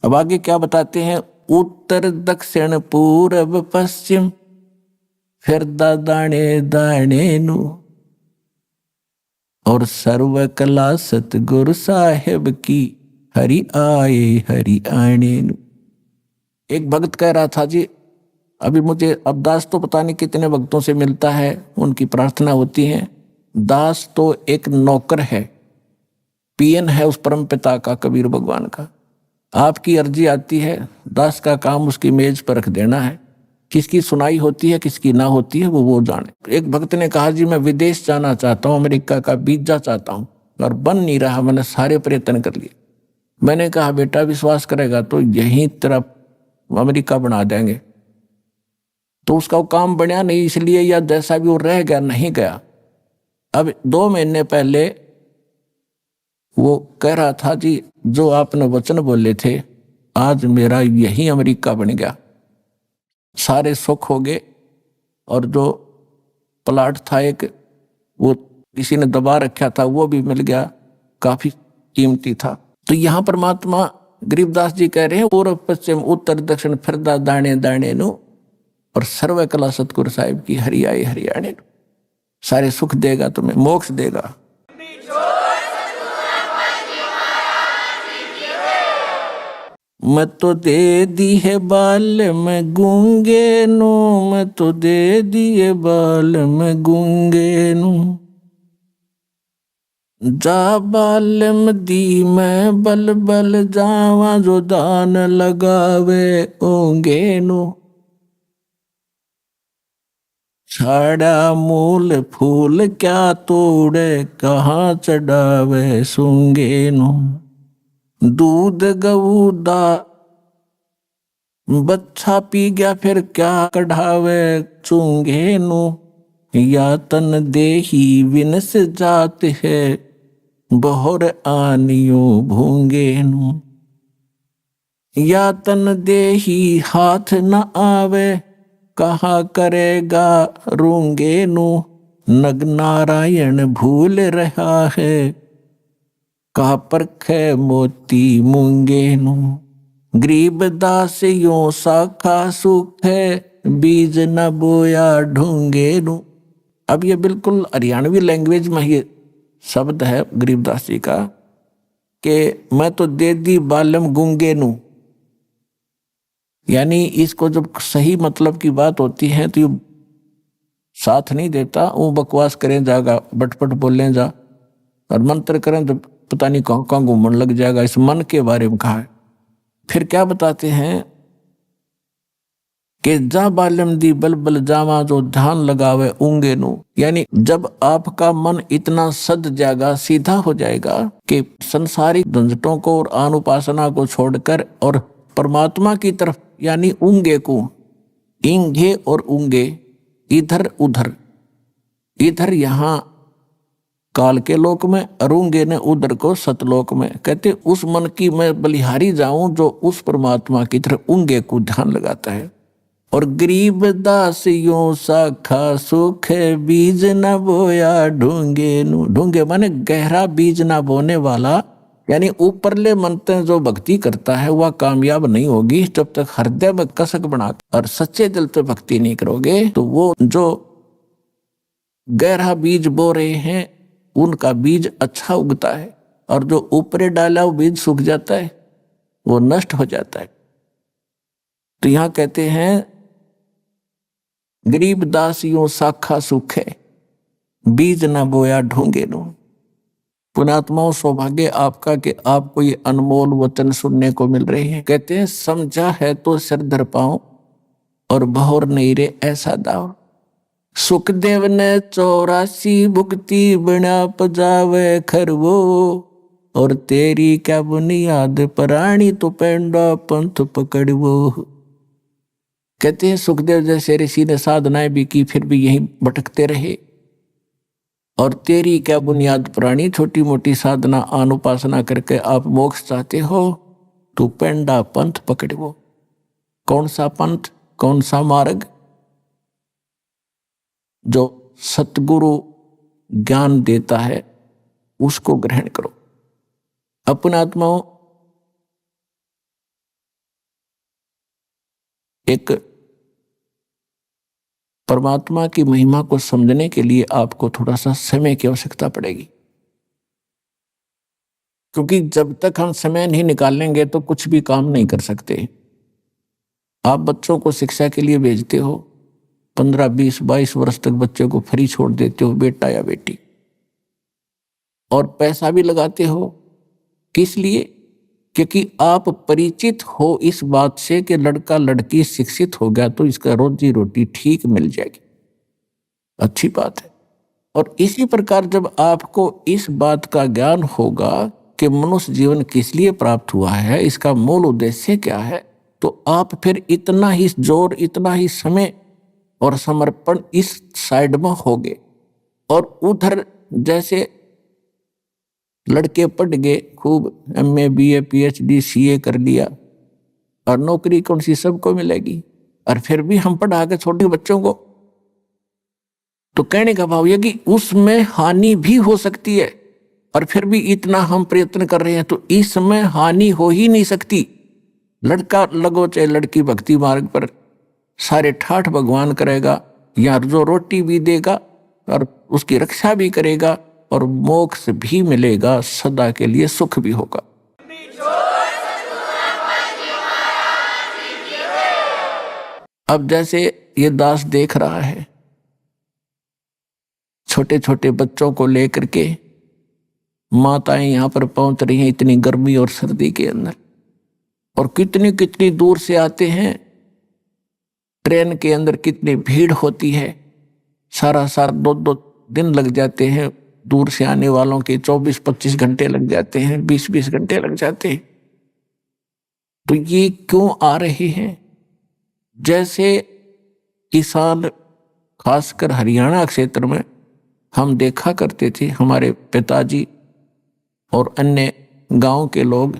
अब आगे क्या बताते हैं? उत्तर दक्षिण पूर्व पश्चिम फिर दाने दाने नु, और सर्व कला सतगुरु साहेब की हरि आए हरि आने नु। एक भक्त कह रहा था जी अभी मुझे अब दास तो पता नहीं कितने भक्तों से मिलता है, उनकी प्रार्थना होती है। दास तो एक नौकर है, पीएन है उस परम पिता का, कबीर भगवान का। आपकी अर्जी आती है, दास का काम उसकी मेज पर रख देना है। किसकी सुनाई होती है किसकी ना होती है वो जाने। एक भक्त ने कहा जी मैं विदेश जाना चाहता हूँ, अमेरिका का वीजा चाहता हूँ, और बन नहीं रहा, मैंने सारे प्रयत्न कर लिए। मैंने कहा बेटा विश्वास करेगा तो यहीं तेरा अमेरिका बना देंगे। तो उसका वो काम बना नहीं, इसलिए या जैसा भी वो रह गया, नहीं गया। अब 2 महीने पहले वो कह रहा था जी जो आपने वचन बोले थे आज मेरा यही अमेरिका बन गया, सारे सुख हो गए। और जो प्लाट था एक, वो किसी ने दबा रखा था, वो भी मिल गया, काफी कीमती था। तो यहाँ परमात्मा गरीबदास जी कह रहे हैं पूर्व पश्चिम उत्तर दक्षिण फिरदा दाणे दाणे नु, और सर्व कला सतगुरु साहिब की हरियाई हरियाणे नु। सारे सुख देगा तुम्हें, मोक्ष देगा। मैं तो दे दी है बाल में गूंगे नु, मैं तो दे दिए बाल में गूंगे नु। जा बालम दी मैं बल बल जावा, जो दान लगावे ओंगे नु। छाड़ा मूल फूल क्या तोड़े, कहाँ चढ़ावे सूंगे नु। दूध गऊ दा बच्चा पी गया फिर क्या कढ़ावे चूंगे नु। या तन देही विनस जात है, बहुर आनियो भूंगे नु। या तन देही हाथ न आवे, कहा करेगा रूंगे नु। नग नारायण भूल रहा है, कहा परखे मोती मूंगे नु। गरीब दास यो शाखा सुख है, बीज न बोया ढूंगे नु। अब ये बिल्कुल हरियाणवी लैंग्वेज में ये शब्द है गरीबदास जी का, कि मैं तो दे दी बालम गूंगे नु। यानी इसको जब सही मतलब की बात होती है तो ये साथ नहीं देता, वो बकवास करें जाएगा, बटपट बोलें जा, और मंत्र करें तो पता नहीं कहाँ कहाँ घूमने लग जाएगा। इस मन के बारे में कहा है। फिर क्या बताते हैं कि जा बालम दी बल बल जावा, जो ध्यान लगावे ऊंगे नु। यानी जब आपका मन इतना सद जाएगा, सीधा हो जाएगा कि संसारिक झंझटों को और अनुपासना को छोड़कर और परमात्मा की तरफ, यानी ऊंगे को, इंगे और ऊंगे, इधर उधर, इधर यहाँ काल के लोक में, अरूंगे ने उधर को सतलोक में। कहते उस मन की मैं बलिहारी जाऊं जो उस परमात्मा की तरफ ऊंगे को ध्यान लगाता है। और गरीब दास यो शाखा सुख है, बीज न बोया ढूंगे नु। ढूंगे माने गहरा बीज ना बोने वाला, यानी ऊपरले मनते जो भक्ति करता है वह कामयाब नहीं होगी जब तक हृदय में कसक बना और सच्चे दिल से भक्ति नहीं करोगे। तो वो जो गहरा बीज बो रहे हैं उनका बीज अच्छा उगता है, और जो ऊपरे डाला वो बीज सूख जाता है, वो नष्ट हो जाता है। तो यहां कहते हैं गरीब दास यूं शाखा सुख है, बीज ना बोया ढूंगे नु। पुण्यात्माओं सौभाग्य आपका कि आपको ये अनमोल वचन सुनने को मिल रहे हैं। कहते हैं समझा है तो सिर धर पाओ, और बहुर नहीं रे ऐसा दाव। सुखदेव ने 84 भुक्ति बना पजावे खरवो, और तेरी क्या बुनियाद प्राणी तो पेंडा पंथ पकड़वो। कहते हैं सुखदेव जैसे ऋषि ने साधनाएं भी की फिर भी यहीं भटकते रहे, और तेरी क्या बुनियाद प्राणी, छोटी मोटी साधना अनुपासना करके आप मोक्ष चाहते हो तो पेंडा पंथ पकड़वो। कौन सा पंथ, कौन सा मार्ग? जो सतगुरु ज्ञान देता है उसको ग्रहण करो। अपने आत्माओं एक परमात्मा की महिमा को समझने के लिए आपको थोड़ा सा समय की आवश्यकता पड़ेगी, क्योंकि जब तक हम समय नहीं निकालेंगे तो कुछ भी काम नहीं कर सकते। आप बच्चों को शिक्षा के लिए भेजते हो, 15, 20, 22 वर्ष तक बच्चे को फ्री छोड़ देते हो, बेटा या बेटी, और पैसा भी लगाते हो। किस लिए? क्योंकि आप परिचित हो इस बात से कि लड़का लड़की शिक्षित हो गया तो इसका रोजी रोटी ठीक मिल जाएगी, अच्छी बात है। और इसी प्रकार जब आपको इस बात का ज्ञान होगा कि मनुष्य जीवन किस लिए प्राप्त हुआ है, इसका मूल उद्देश्य क्या है, तो आप फिर इतना ही जोर, इतना ही समय और समर्पण इस साइड में होगे। और उधर जैसे लड़के पढ़ गए, खूब MA BA PhD CA कर लिया, और नौकरी कौन सी सबको मिलेगी, और फिर भी हम पढ़ा के छोटे बच्चों को, तो कहने का भाव यह कि उसमें हानि भी हो सकती है। और फिर भी इतना हम प्रयत्न कर रहे हैं तो इसमें हानि हो ही नहीं सकती। लड़का लगो चाहे लड़की भक्ति मार्ग पर, सारे ठाठ भगवान करेगा, या जो रोटी भी देगा और उसकी रक्षा भी करेगा, और मोक्ष भी मिलेगा, सदा के लिए सुख भी होगा। अब जैसे ये दास देख रहा है, छोटे छोटे बच्चों को लेकर के माताएं यहाँ पर पहुंच रही हैं इतनी गर्मी और सर्दी के अंदर, और कितनी कितनी दूर से आते हैं। ट्रेन के अंदर कितनी भीड़ होती है, सारा 2-2 दिन लग जाते हैं, दूर से आने वालों के 24-25 घंटे लग जाते हैं, 20-20 घंटे लग जाते हैं। तो ये क्यों आ रहे हैं? जैसे किसान, खासकर हरियाणा क्षेत्र में हम देखा करते थे, हमारे पिताजी और अन्य गांव के लोग,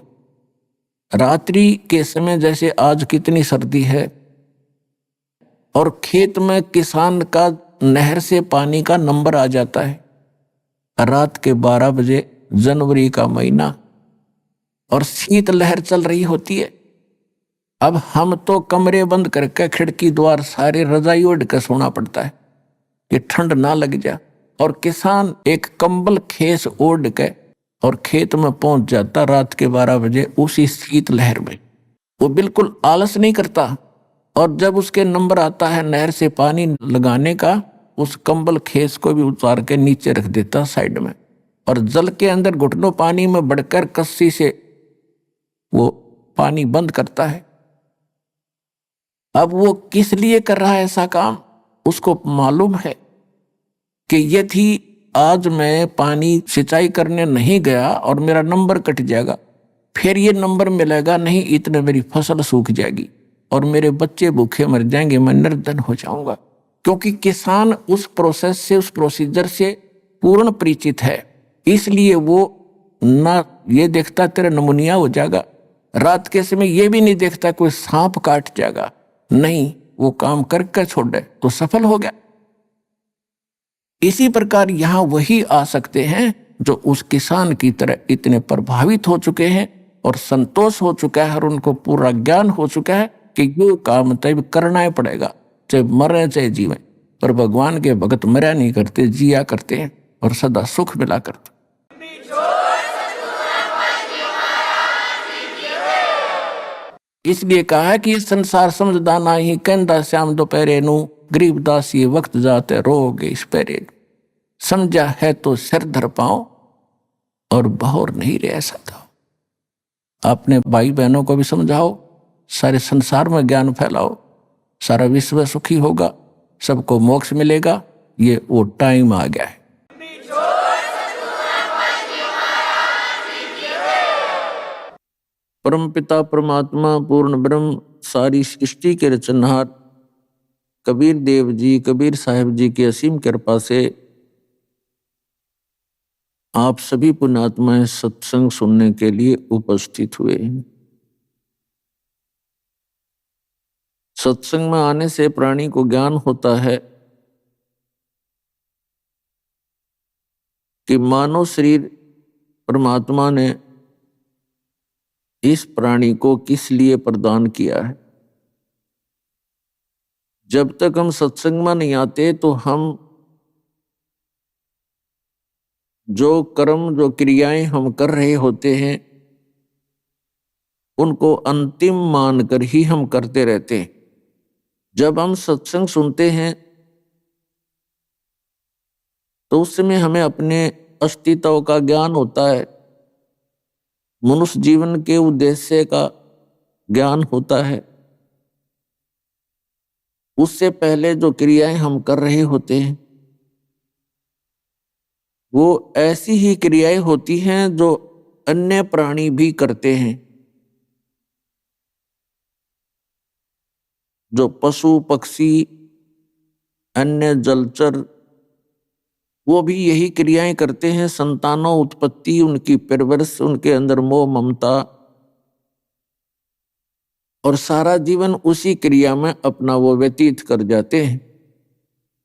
रात्रि के समय जैसे आज कितनी सर्दी है, और खेत में किसान का नहर से पानी का नंबर आ जाता है रात के 12 बजे, जनवरी का महीना, और शीत लहर चल रही होती है। अब हम तो कमरे बंद करके खिड़की द्वार सारे रजाई ओढ़ कर सोना पड़ता है कि ठंड ना लग जाए, और किसान एक कंबल खेस ओढ़ के और खेत में पहुंच जाता रात के 12 बजे उसी शीत लहर में। वो बिल्कुल आलस नहीं करता, और जब उसके नंबर आता है नहर से पानी लगाने का, उस कंबल खेस को भी उतार के नीचे रख देता साइड में, और जल के अंदर घुटनों पानी में बढ़कर कस्सी से वो पानी बंद करता है। अब वो किस लिए कर रहा है ऐसा काम? उसको मालूम है कि यदि आज मैं पानी सिंचाई करने नहीं गया और मेरा नंबर कट जाएगा, फिर ये नंबर मिलेगा नहीं, इतने मेरी फसल सूख जाएगी और मेरे बच्चे भूखे मर जाएंगे, मैं निर्धन हो जाऊंगा। क्योंकि किसान उस प्रोसेस से, उस प्रोसीजर से पूर्ण परिचित है, इसलिए वो ना ये देखता तेरा नमूनिया हो जाएगा, रात के समय ये भी नहीं देखता कोई सांप काट जाएगा, नहीं, वो काम करके छोड़े तो सफल हो गया। इसी प्रकार यहां वही आ सकते हैं जो उस किसान की तरह इतने प्रभावित हो चुके हैं और संतोष हो चुका है और उनको पूरा ज्ञान हो चुका है कि ये काम तब करना ही पड़ेगा, चाहे मरे चाहे जीवे। पर भगवान के भगत मरा नहीं करते, जिया करते हैं और सदा सुख मिला करते। इसलिए कहा है कि संसार समझदाना ही कहता श्याम दोपहरे नू, गरीबदास ये वक्त जाते रोगे इस पैरे। समझा है तो सिर धर पाओ और बहोर नहीं रह सकता। अपने भाई बहनों को भी समझाओ, सारे संसार में ज्ञान फैलाओ, सारा विश्व सुखी होगा, सबको मोक्ष मिलेगा। ये वो टाइम आ गया है। परमपिता परमात्मा पूर्ण ब्रह्म सारी सृष्टि के रचनहार कबीर देव जी, कबीर साहिब जी की असीम कृपा से आप सभी पुण्यात्माएं सत्संग सुनने के लिए उपस्थित हुए हैं। सत्संग में आने से प्राणी को ज्ञान होता है कि मानव शरीर परमात्मा ने इस प्राणी को किस लिए प्रदान किया है। जब तक हम सत्संग में नहीं आते तो हम जो कर्म, जो क्रियाएं हम कर रहे होते हैं उनको अंतिम मानकर ही हम करते रहते हैं। जब हम सत्संग सुनते हैं तो उस समय हमें अपने अस्तित्व का ज्ञान होता है, मनुष्य जीवन के उद्देश्य का ज्ञान होता है। उससे पहले जो क्रियाएं हम कर रहे होते हैं वो ऐसी ही क्रियाएं होती हैं जो अन्य प्राणी भी करते हैं। जो पशु पक्षी अन्य जलचर वो भी यही क्रियाएं करते हैं। संतानों उत्पत्ति, उनकी परवरिश, उनके अंदर मोह ममता और सारा जीवन उसी क्रिया में अपना वो व्यतीत कर जाते हैं।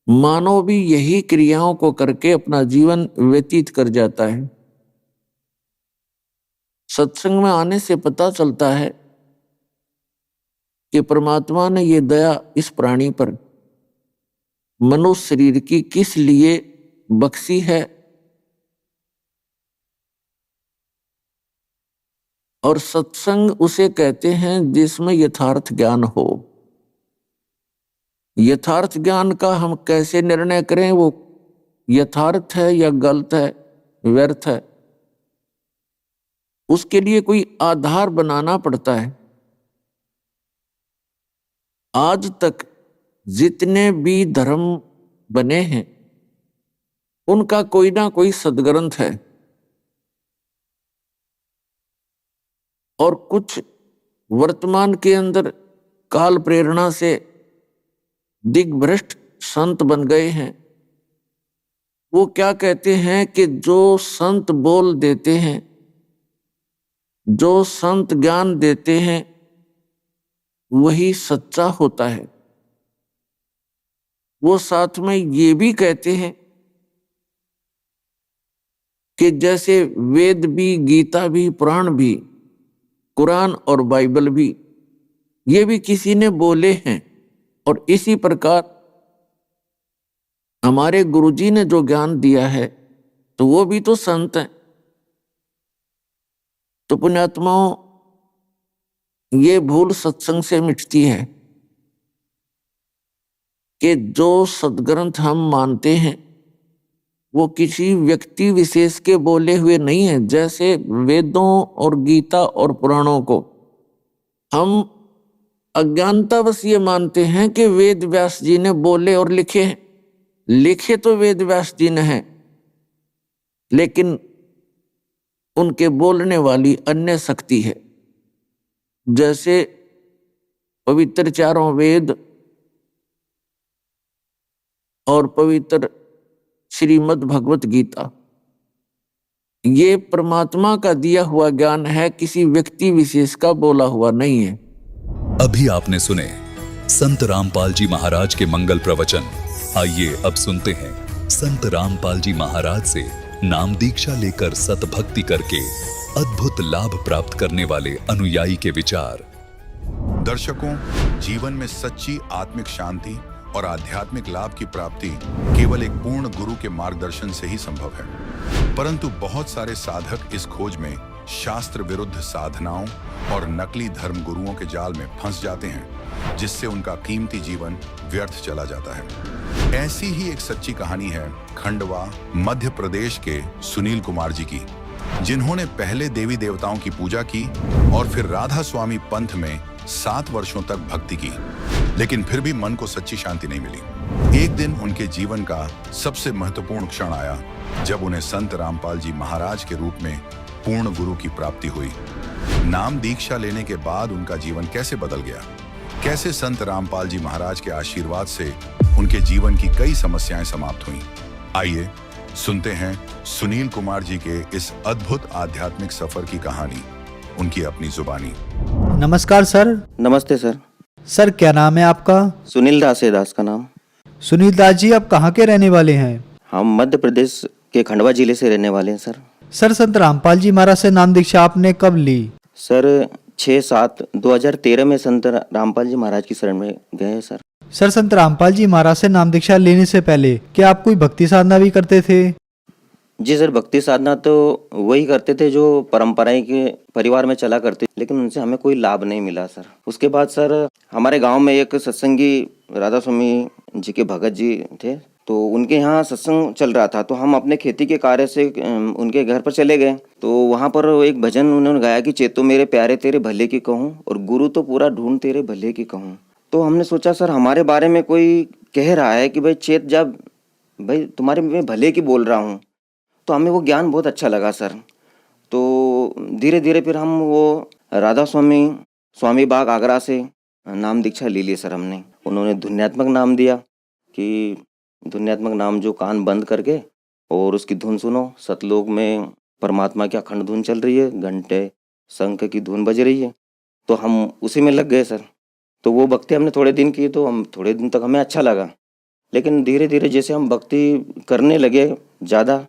मानव भी यही क्रियाओं को करके अपना जीवन व्यतीत कर जाता है। सत्संग में आने से पता चलता है कि परमात्मा ने ये दया इस प्राणी पर मनुष्य शरीर की किस लिए बख्शी है और सत्संग उसे कहते हैं जिसमें यथार्थ ज्ञान हो। यथार्थ ज्ञान का हम कैसे निर्णय करें वो यथार्थ है या गलत है, व्यर्थ है, उसके लिए कोई आधार बनाना पड़ता है। आज तक जितने भी धर्म बने हैं उनका कोई ना कोई सदग्रंथ है और कुछ वर्तमान के अंदर काल प्रेरणा से दिग्भ्रष्ट संत बन गए हैं। वो क्या कहते हैं कि जो संत बोल देते हैं, जो संत ज्ञान देते हैं वही सच्चा होता है। वो साथ में ये भी कहते हैं कि जैसे वेद भी, गीता भी, पुराण भी, कुरान और बाइबल भी, ये भी किसी ने बोले हैं। और इसी प्रकार हमारे गुरुजी ने जो ज्ञान दिया है तो वो भी तो संत हैं। तो पुण्यात्माओं, ये भूल सत्संग से मिटती है कि जो सदग्रंथ हम मानते हैं वो किसी व्यक्ति विशेष के बोले हुए नहीं है। जैसे वेदों और गीता और पुराणों को हम अज्ञानतावश ये मानते हैं कि वेद व्यास जी ने बोले और लिखे हैं। लिखे तो वेद व्यास जी ने हैं, लेकिन उनके बोलने वाली अन्य शक्ति है। जैसे पवित्र चारों वेद और पवित्र श्रीमद् भगवत गीता, ये परमात्मा का दिया हुआ ज्ञान है, किसी व्यक्ति विशेष का बोला हुआ नहीं है। अभी आपने सुने संत रामपाल जी महाराज के मंगल प्रवचन। आइए अब सुनते हैं संत रामपाल जी महाराज से नाम दीक्षा लेकर सतभक्ति करके अद्भुत लाभ प्राप्त करने वाले अनुयायी के विचार। दर्शकों, जीवन में सच्ची आत्मिक शांति और आध्यात्मिक लाभ की प्राप्ति केवल एक पूर्ण गुरु के मार्गदर्शन से ही संभव है। परंतु बहुत सारे साधक इस खोज में शास्त्र विरुद्ध साधनाओं और नकली धर्म गुरुओं के जाल में फंस जाते हैं, जिससे उनका कीमती जीवन व्यर्थ चला जाता है। ऐसी ही एक सच्ची कहानी है खंडवा मध्य प्रदेश के सुनील कुमार जी की, जिन्होंने पहले देवी देवताओं की पूजा की और फिर राधा स्वामी पंथ में 7 वर्षों तक भक्ति की, लेकिन फिर भी मन को सच्ची शांति नहीं मिली। एक दिन उनके जीवन का सबसे महत्वपूर्ण क्षण आया जब उन्हें संत रामपाल जी महाराज के रूप में पूर्ण गुरु की प्राप्ति हुई। नाम दीक्षा लेने के बाद उनका जीवन कैसे बदल गया, कैसे संत रामपाल जी महाराज के आशीर्वाद से उनके जीवन की कई समस्याएं समाप्त हुईं। आइए सुनते हैं सुनील कुमार जी के इस अद्भुत आध्यात्मिक सफर की कहानी, उनकी अपनी जुबानी। नमस्कार सर। नमस्ते सर। सर क्या नाम है आपका? सुनील दास है दास का नाम। सुनील दास जी, आप कहाँ के रहने वाले हैं? हम मध्य प्रदेश के खंडवा जिले से रहने वाले हैं सर। सर संत रामपाल जी महाराज से नाम दीक्षा आपने कब ली? सर 6/7/2013 में संत रामपाल जी महाराज की शरण में गए हैं सर। सर संत रामपाल जी महाराज से नाम दीक्षा लेने से पहले क्या आप कोई भक्ति साधना भी करते थे? जी सर, भक्ति साधना तो वही करते थे जो परंपराएं के परिवार में चला करती, लेकिन उनसे हमें कोई लाभ नहीं मिला सर। उसके बाद सर हमारे गांव में एक सत्संगी राधा स्वामी जी के भगत जी थे, तो उनके यहाँ सत्संग चल रहा था, तो हम अपने खेती के कार्य से उनके घर पर चले गए। तो वहाँ पर एक भजन उन्होंने गाया कि चेतो मेरे प्यारे तेरे भले की कहूँ, और गुरु तो पूरा ढूंढ तेरे भले की कहूँ। तो हमने सोचा सर हमारे बारे में कोई कह रहा है कि भाई चेत, जब भाई तुम्हारे मैं भले की बोल रहा हूँ, तो हमें वो ज्ञान बहुत अच्छा लगा सर। तो धीरे धीरे फिर हम वो राधा स्वामी बाग आगरा से नाम दीक्षा ले ली सर हमने। उन्होंने धुन्यात्मक नाम दिया कि धुन्यात्मक नाम जो कान बंद करके और उसकी धुन सुनो, सतलोक में परमात्मा की अखंड धुन चल रही है, घंटे शंख की धुन बज रही है, तो हम उसी में लग गए सर। तो वो भक्ति हमने थोड़े दिन की, तो हम थोड़े दिन तक हमें अच्छा लगा, लेकिन धीरे धीरे जैसे हम भक्ति करने लगे ज़्यादा,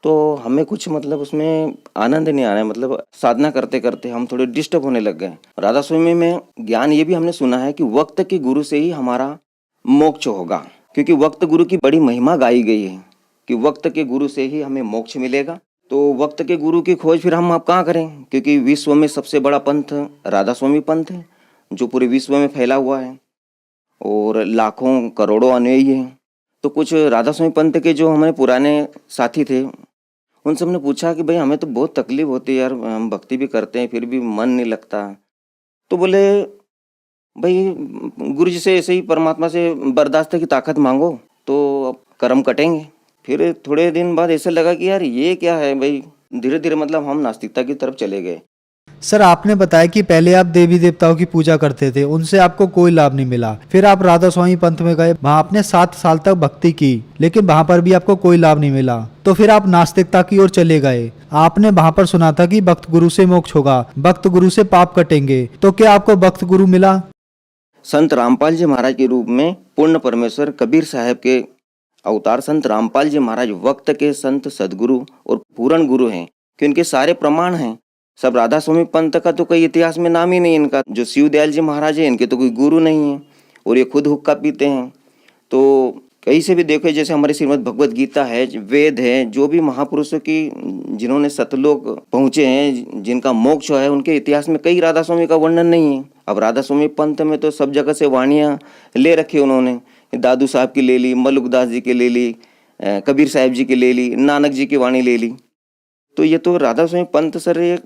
तो हमें कुछ मतलब उसमें आनंद नहीं आ रहा है। मतलब साधना करते करते हम थोड़े डिस्टर्ब होने लग गए। राधा स्वामी में ज्ञान ये भी हमने सुना है कि वक्त के गुरु से ही हमारा मोक्ष होगा, क्योंकि वक्त गुरु की बड़ी महिमा गाई गई है कि वक्त के गुरु से ही हमें मोक्ष मिलेगा। तो वक्त के गुरु की खोज फिर हम अब कहाँ करें, क्योंकि विश्व में सबसे बड़ा पंथ राधा स्वामी पंथ है, जो पूरे विश्व में फैला हुआ है और लाखों करोड़ों अनुयायी हैं। तो कुछ राधा स्वामी पंथ के जो हमारे पुराने साथी थे, उनसे हमने पूछा कि भाई हमें तो बहुत तकलीफ होती है यार, हम भक्ति भी करते हैं फिर भी मन नहीं लगता। तो बोले भाई गुरु जी से ऐसे ही परमात्मा से बर्दाश्त की ताकत मांगो तो कर्म कटेंगे। फिर थोड़े दिन बाद ऐसे लगा कि यार ये क्या है भाई, धीरे धीरे मतलब हम नास्तिकता की तरफ चले गए। सर आपने बताया कि पहले आप देवी देवताओं की पूजा करते थे, उनसे आपको कोई लाभ नहीं मिला। फिर आप राधा स्वामी पंथ में गए, वहाँ आपने 7 साल तक भक्ति की, लेकिन वहाँ पर भी आपको कोई लाभ नहीं मिला। तो फिर आप नास्तिकता की ओर चले गए। आपने वहाँ पर सुना था कि भक्त गुरु से मोक्ष होगा, भक्त गुरु से पाप कटेंगे। तो क्या आपको भक्त गुरु मिला? संत रामपाल जी महाराज के रूप में पूर्ण परमेश्वर कबीर साहब के अवतार संत रामपाल जी महाराज वक्त के संत सदगुरु और पूर्ण गुरु हैं, कि उनके सारे प्रमाण हैं। सब राधा स्वामी पंथ का तो कोई इतिहास में नाम ही नहीं इनका। जो शिवदयाल जी महाराज है, इनके तो कोई गुरु नहीं है, और ये खुद हुक्का पीते हैं। तो कहीं से भी देखो, जैसे हमारे श्रीमद् भगवत गीता है, वेद है, जो भी महापुरुषों की जिन्होंने सतलोक पहुँचे हैं, जिनका मोक्ष है, उनके इतिहास में कई राधा स्वामी का वर्णन नहीं है। अब राधा स्वामी पंथ में तो सब जगह से वाणियाँ ले रखी उन्होंने, दादू साहब की ले ली, मलुकदास जी की ले ली, कबीर साहब जी की ले ली, नानक जी की वाणी ले ली। तो ये तो राधा स्वामी पंथ सर ये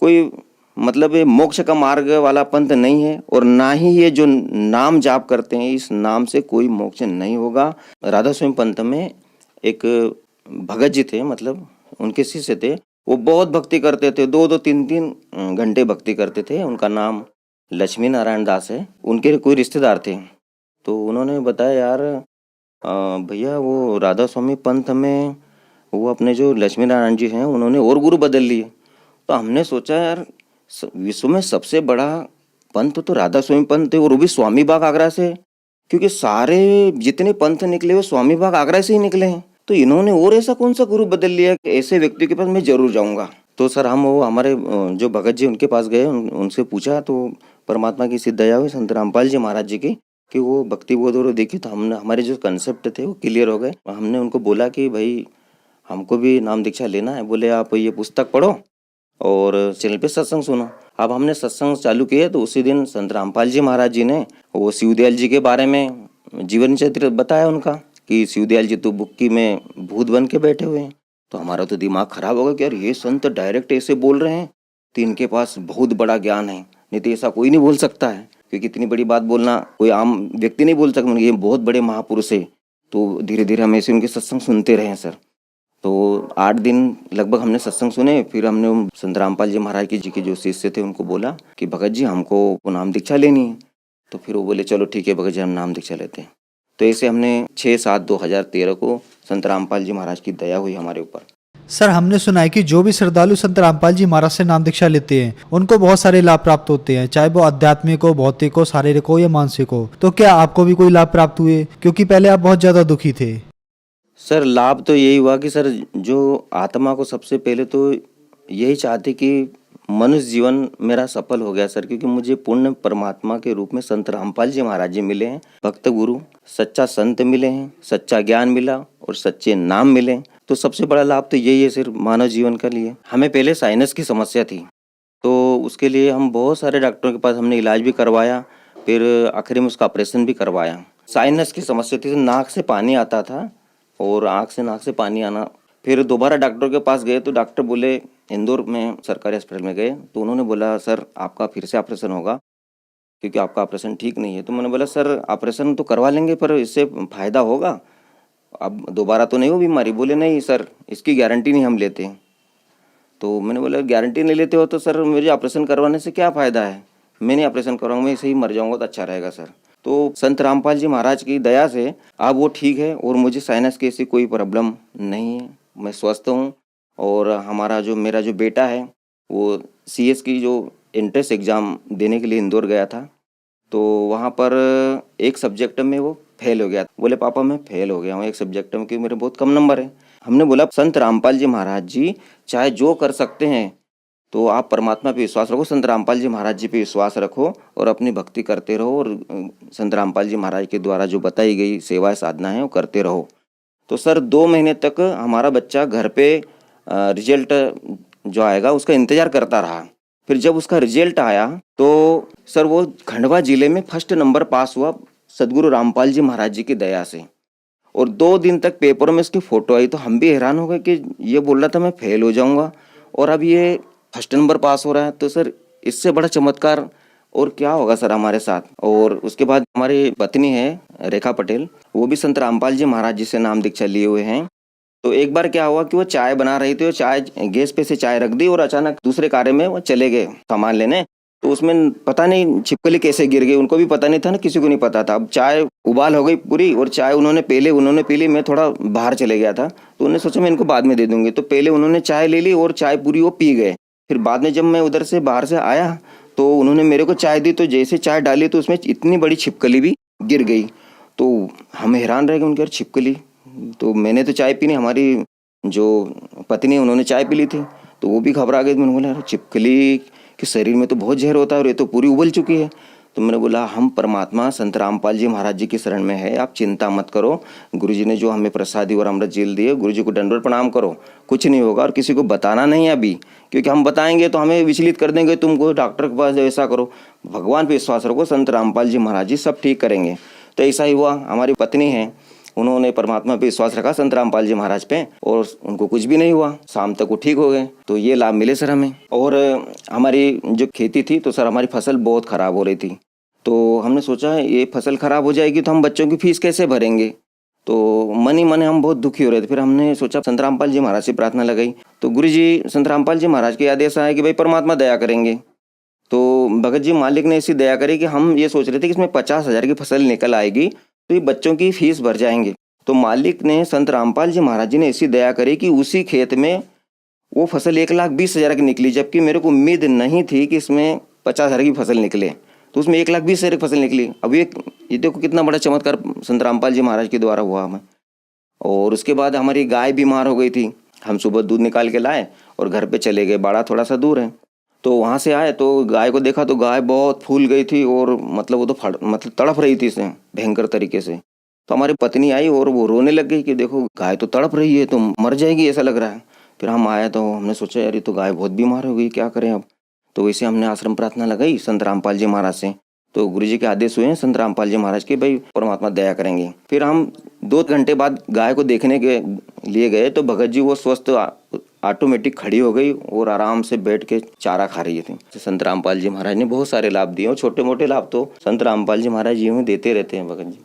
कोई मतलब ये मोक्ष का मार्ग वाला पंथ नहीं है, और ना ही ये जो नाम जाप करते हैं, इस नाम से कोई मोक्ष नहीं होगा। राधा स्वामी पंथ में एक भगत जी थे, मतलब उनके शिष्य थे, वो बहुत भक्ति करते थे, 2-2, 3-3 घंटे भक्ति करते थे। उनका नाम लक्ष्मी नारायण दास है। उनके कोई रिश्तेदार थे, तो उन्होंने बताया यार भैया वो राधा स्वामी पंथ में वो अपने जो लक्ष्मी नारायण जी हैं, उन्होंने और गुरु बदल लिए। तो हमने सोचा यार विश्व में सबसे बड़ा पंथ तो राधा स्वामी पंथ है, और वो भी स्वामी बाग आगरा से, क्योंकि सारे जितने पंथ निकले वो स्वामी बाग आगरा से ही निकले हैं। तो इन्होंने और ऐसा कौन सा गुरु बदल लिया कि ऐसे व्यक्ति के पास मैं जरूर जाऊंगा। तो सर हम वो हमारे जो भगत जी उनके पास गए, उनसे पूछा, तो परमात्मा की सिद्ध दया हुई संत रामपाल जी महाराज जी की कि वो भक्ति बोध और देखी, तो हमने हमारे जो कंसेप्ट थे वो क्लियर हो गए। हमने उनको बोला कि भाई हमको भी नाम दीक्षा लेना है। बोले आप ये पुस्तक पढ़ो और चैनल पे सत्संग सुनो। अब हमने सत्संग चालू किए, तो उसी दिन संत रामपाल जी महाराज जी ने वो शिवदयाल जी के बारे में जीवन चरित्र बताया उनका, कि शिवदयाल जी तो बुक्की में भूत बन के बैठे हुए हैं। तो हमारा तो दिमाग खराब हो गया कि यार ये संत डायरेक्ट ऐसे बोल रहे हैं, तो इनके पास बहुत बड़ा ज्ञान है, नहीं तो ऐसा कोई नहीं बोल सकता है, क्योंकि इतनी बड़ी बात बोलना कोई आम व्यक्ति नहीं बोल सकता, ये बहुत बड़े महापुरुष है। तो धीरे धीरे हम ऐसे उनके सत्संग सुनते रहे सर। तो 8 दिन लगभग हमने सत्संग सुने। फिर हमने संत रामपाल जी महाराज जी के जो शिष्य थे उनको बोला कि भगत जी हमको नाम दीक्षा लेनी है। तो फिर वो बोले चलो ठीक है भगत जी, हम नाम दीक्षा लेते हैं। तो ऐसे हमने 6/7/2013 को संत रामपाल जी महाराज की दया हुई हमारे ऊपर। सर हमने सुना है कि जो भी श्रद्धालु संत रामपाल जी महाराज से नाम दीक्षा लेते हैं, उनको बहुत सारे लाभ प्राप्त होते हैं, चाहे वो आध्यात्मिक हो, भौतिक हो, शारीरिक हो या मानसिक हो। तो क्या आपको भी कोई लाभ प्राप्त हुए? क्योंकि पहले आप बहुत ज्यादा दुखी थे। सर लाभ तो यही हुआ कि सर जो आत्मा को सबसे पहले तो यही चाहती कि मनुष्य जीवन मेरा सफल हो गया सर, क्योंकि मुझे पूर्ण परमात्मा के रूप में संत रामपाल जी महाराज जी मिले हैं, भक्त गुरु, सच्चा संत मिले हैं, सच्चा ज्ञान मिला और सच्चे नाम मिले। तो सबसे बड़ा लाभ तो यही है सिर्फ मानव जीवन के लिए। हमें पहले साइनस की समस्या थी, तो उसके लिए हम बहुत सारे डॉक्टरों के पास हमने इलाज भी करवाया, फिर आखिर में उसका ऑपरेशन भी करवाया। साइनस की समस्या थी, तो नाक से पानी आता था और नाक से पानी आना। फिर दोबारा डॉक्टर के पास गए तो डॉक्टर बोले, इंदौर में सरकारी हॉस्पिटल में गए तो उन्होंने बोला सर आपका फिर से ऑपरेशन होगा क्योंकि आपका ऑपरेशन ठीक नहीं है। तो मैंने बोला सर ऑपरेशन तो करवा लेंगे पर इससे फ़ायदा होगा, अब दोबारा तो नहीं हो बीमारी? बोले नहीं सर इसकी गारंटी नहीं हम लेते। तो मैंने बोला गारंटी नहीं लेते हो तो सर मुझे ऑपरेशन करवाने से क्या फ़ायदा है, मैं नहीं ऑपरेशन कराऊंगा, मैं ऐसे ही मर जाऊंगा तो अच्छा रहेगा सर। तो संत रामपाल जी महाराज की दया से अब वो ठीक है और मुझे साइनस की ऐसी कोई प्रॉब्लम नहीं है, मैं स्वस्थ हूँ। और मेरा जो बेटा है वो CS की जो एंट्रेंस एग्ज़ाम देने के लिए इंदौर गया था, तो वहाँ पर एक सब्जेक्ट में वो फेल हो गया। बोले पापा मैं फेल हो गया हूँ एक सब्जेक्ट में क्योंकि मेरे बहुत कम नंबर है। हमने बोला संत रामपाल जी महाराज जी चाहे जो कर सकते हैं तो आप परमात्मा पे विश्वास रखो, संत रामपाल जी महाराज जी पे विश्वास रखो और अपनी भक्ति करते रहो और संत रामपाल जी महाराज के द्वारा जो बताई गई सेवा साधना है वो करते रहो। तो सर 2 महीने तक हमारा बच्चा घर पे रिजल्ट जो आएगा उसका इंतज़ार करता रहा। फिर जब उसका रिजल्ट आया तो सर वो खंडवा जिले में फर्स्ट नंबर पास हुआ सदगुरु रामपाल जी महाराज जी की दया से। और 2 दिन तक पेपर में उसकी फ़ोटो आई तो हम भी हैरान हो गए कि ये बोल रहा था मैं फेल हो जाऊंगा और अब ये फर्स्ट नंबर पास हो रहा है, तो सर इससे बड़ा चमत्कार और क्या होगा सर हमारे साथ। और उसके बाद हमारी पत्नी है रेखा पटेल, वो भी संत रामपाल जी महाराज जी से नाम दीक्षा लिए हुए हैं। तो एक बार क्या हुआ कि वो चाय बना रही थी और चाय गैस पे से चाय रख दी और अचानक दूसरे कार्य में वो चले गए सामान लेने, तो उसमें पता नहीं छिपकली कैसे गिर गई, उनको भी पता नहीं था ना, किसी को नहीं पता था। अब चाय उबाल हो गई पूरी और चाय उन्होंने पी ली, मैं थोड़ा बाहर चले गया था तो उन्होंने सोचा मैं इनको बाद में दे दूंगी, तो पहले उन्होंने चाय ले ली और चाय पूरी वो पी गए। फिर बाद में जब मैं उधर से बाहर से आया तो उन्होंने मेरे को चाय दी, तो जैसे चाय डाली तो उसमें इतनी बड़ी छिपकली भी गिर गई। तो हम हैरान रह गए उनके यार छिपकली, तो मैंने तो चाय पी नहीं, हमारी जो पत्नी उन्होंने चाय पी ली थी तो वो भी घबरा गई। मैंने बोला यार छिपकली के शरीर में तो बहुत जहर होता है और ये तो पूरी उबल चुकी है। तो मैंने बोला हम परमात्मा संत रामपाल जी महाराज जी की शरण में है, आप चिंता मत करो, गुरुजी ने जो हमें प्रसादी और अमृत झील दिए, गुरुजी को दंडवत प्रणाम करो, कुछ नहीं होगा। और किसी को बताना नहीं है अभी, क्योंकि हम बताएंगे तो हमें विचलित कर देंगे, तुमको डॉक्टर के पास ऐसा करो। भगवान पे विश्वास रखो, संत रामपाल जी महाराज जी सब ठीक करेंगे। तो ऐसा ही हुआ। हमारी पत्नी है, उन्होंने परमात्मा पे विश्वास रखा संत रामपाल जी महाराज पे और उनको कुछ भी नहीं हुआ, शाम तक वो ठीक हो गए। तो ये लाभ मिले सर हमें। और हमारी जो खेती थी तो सर हमारी फसल बहुत ख़राब हो रही थी, तो हमने सोचा ये फसल ख़राब हो जाएगी तो हम बच्चों की फीस कैसे भरेंगे। तो मन ही मन हम बहुत दुखी हो रहे थे। फिर हमने सोचा संत रामपाल जी महाराज से प्रार्थना लगाई तो गुरुजी संत रामपाल जी महाराज के आदेश आया कि भाई परमात्मा दया करेंगे। तो भगत जी मालिक ने ऐसी दया करी कि हम ये सोच रहे थे कि इसमें 50,000 की फसल निकल आएगी तो ये बच्चों की फीस भर जाएंगे। तो मालिक ने संत रामपाल जी महाराज जी ने ऐसी दया करी कि उसी खेत में वो फसल 1,20,000 की निकली, जबकि मेरे को उम्मीद नहीं थी कि इसमें 50,000 की फसल निकले, तो उसमें 1,20,000 की फसल निकली। अब ये देखो कितना बड़ा चमत्कार संत रामपाल जी महाराज के द्वारा हुआ हमें। और उसके बाद हमारी गाय बीमार हो गई थी, हम सुबह दूध निकाल के लाए और घर पे चले गए, बाड़ा थोड़ा सा दूर है। तो वहाँ से आए तो गाय को देखा तो गाय बहुत फूल गई थी और मतलब वो तो तड़प रही थी इसमें भयंकर तरीके से। तो हमारी पत्नी आई और वो रोने लग गई कि देखो गाय तो तड़प रही है, तो मर जाएगी ऐसा लग रहा है। फिर हम आए तो हमने सोचा यार ये तो गाय बहुत बीमार हो गई, क्या करें अब। तो वैसे हमने आश्रम प्रार्थना लगाई संत रामपाल जी महाराज से, तो गुरुजी के आदेश हुए हैं संत रामपाल जी महाराज के, भाई परमात्मा दया करेंगे। फिर हम 2 घंटे बाद गाय को देखने के लिए गए तो भगत जी वो स्वस्थ ऑटोमेटिक खड़ी हो गई और आराम से बैठ के चारा खा रही थी। संत रामपाल जी महाराज ने बहुत सारे लाभ दिए और छोटे मोटे लाभ तो संत रामपाल जी महाराज जी में देते रहते हैं भगत जी।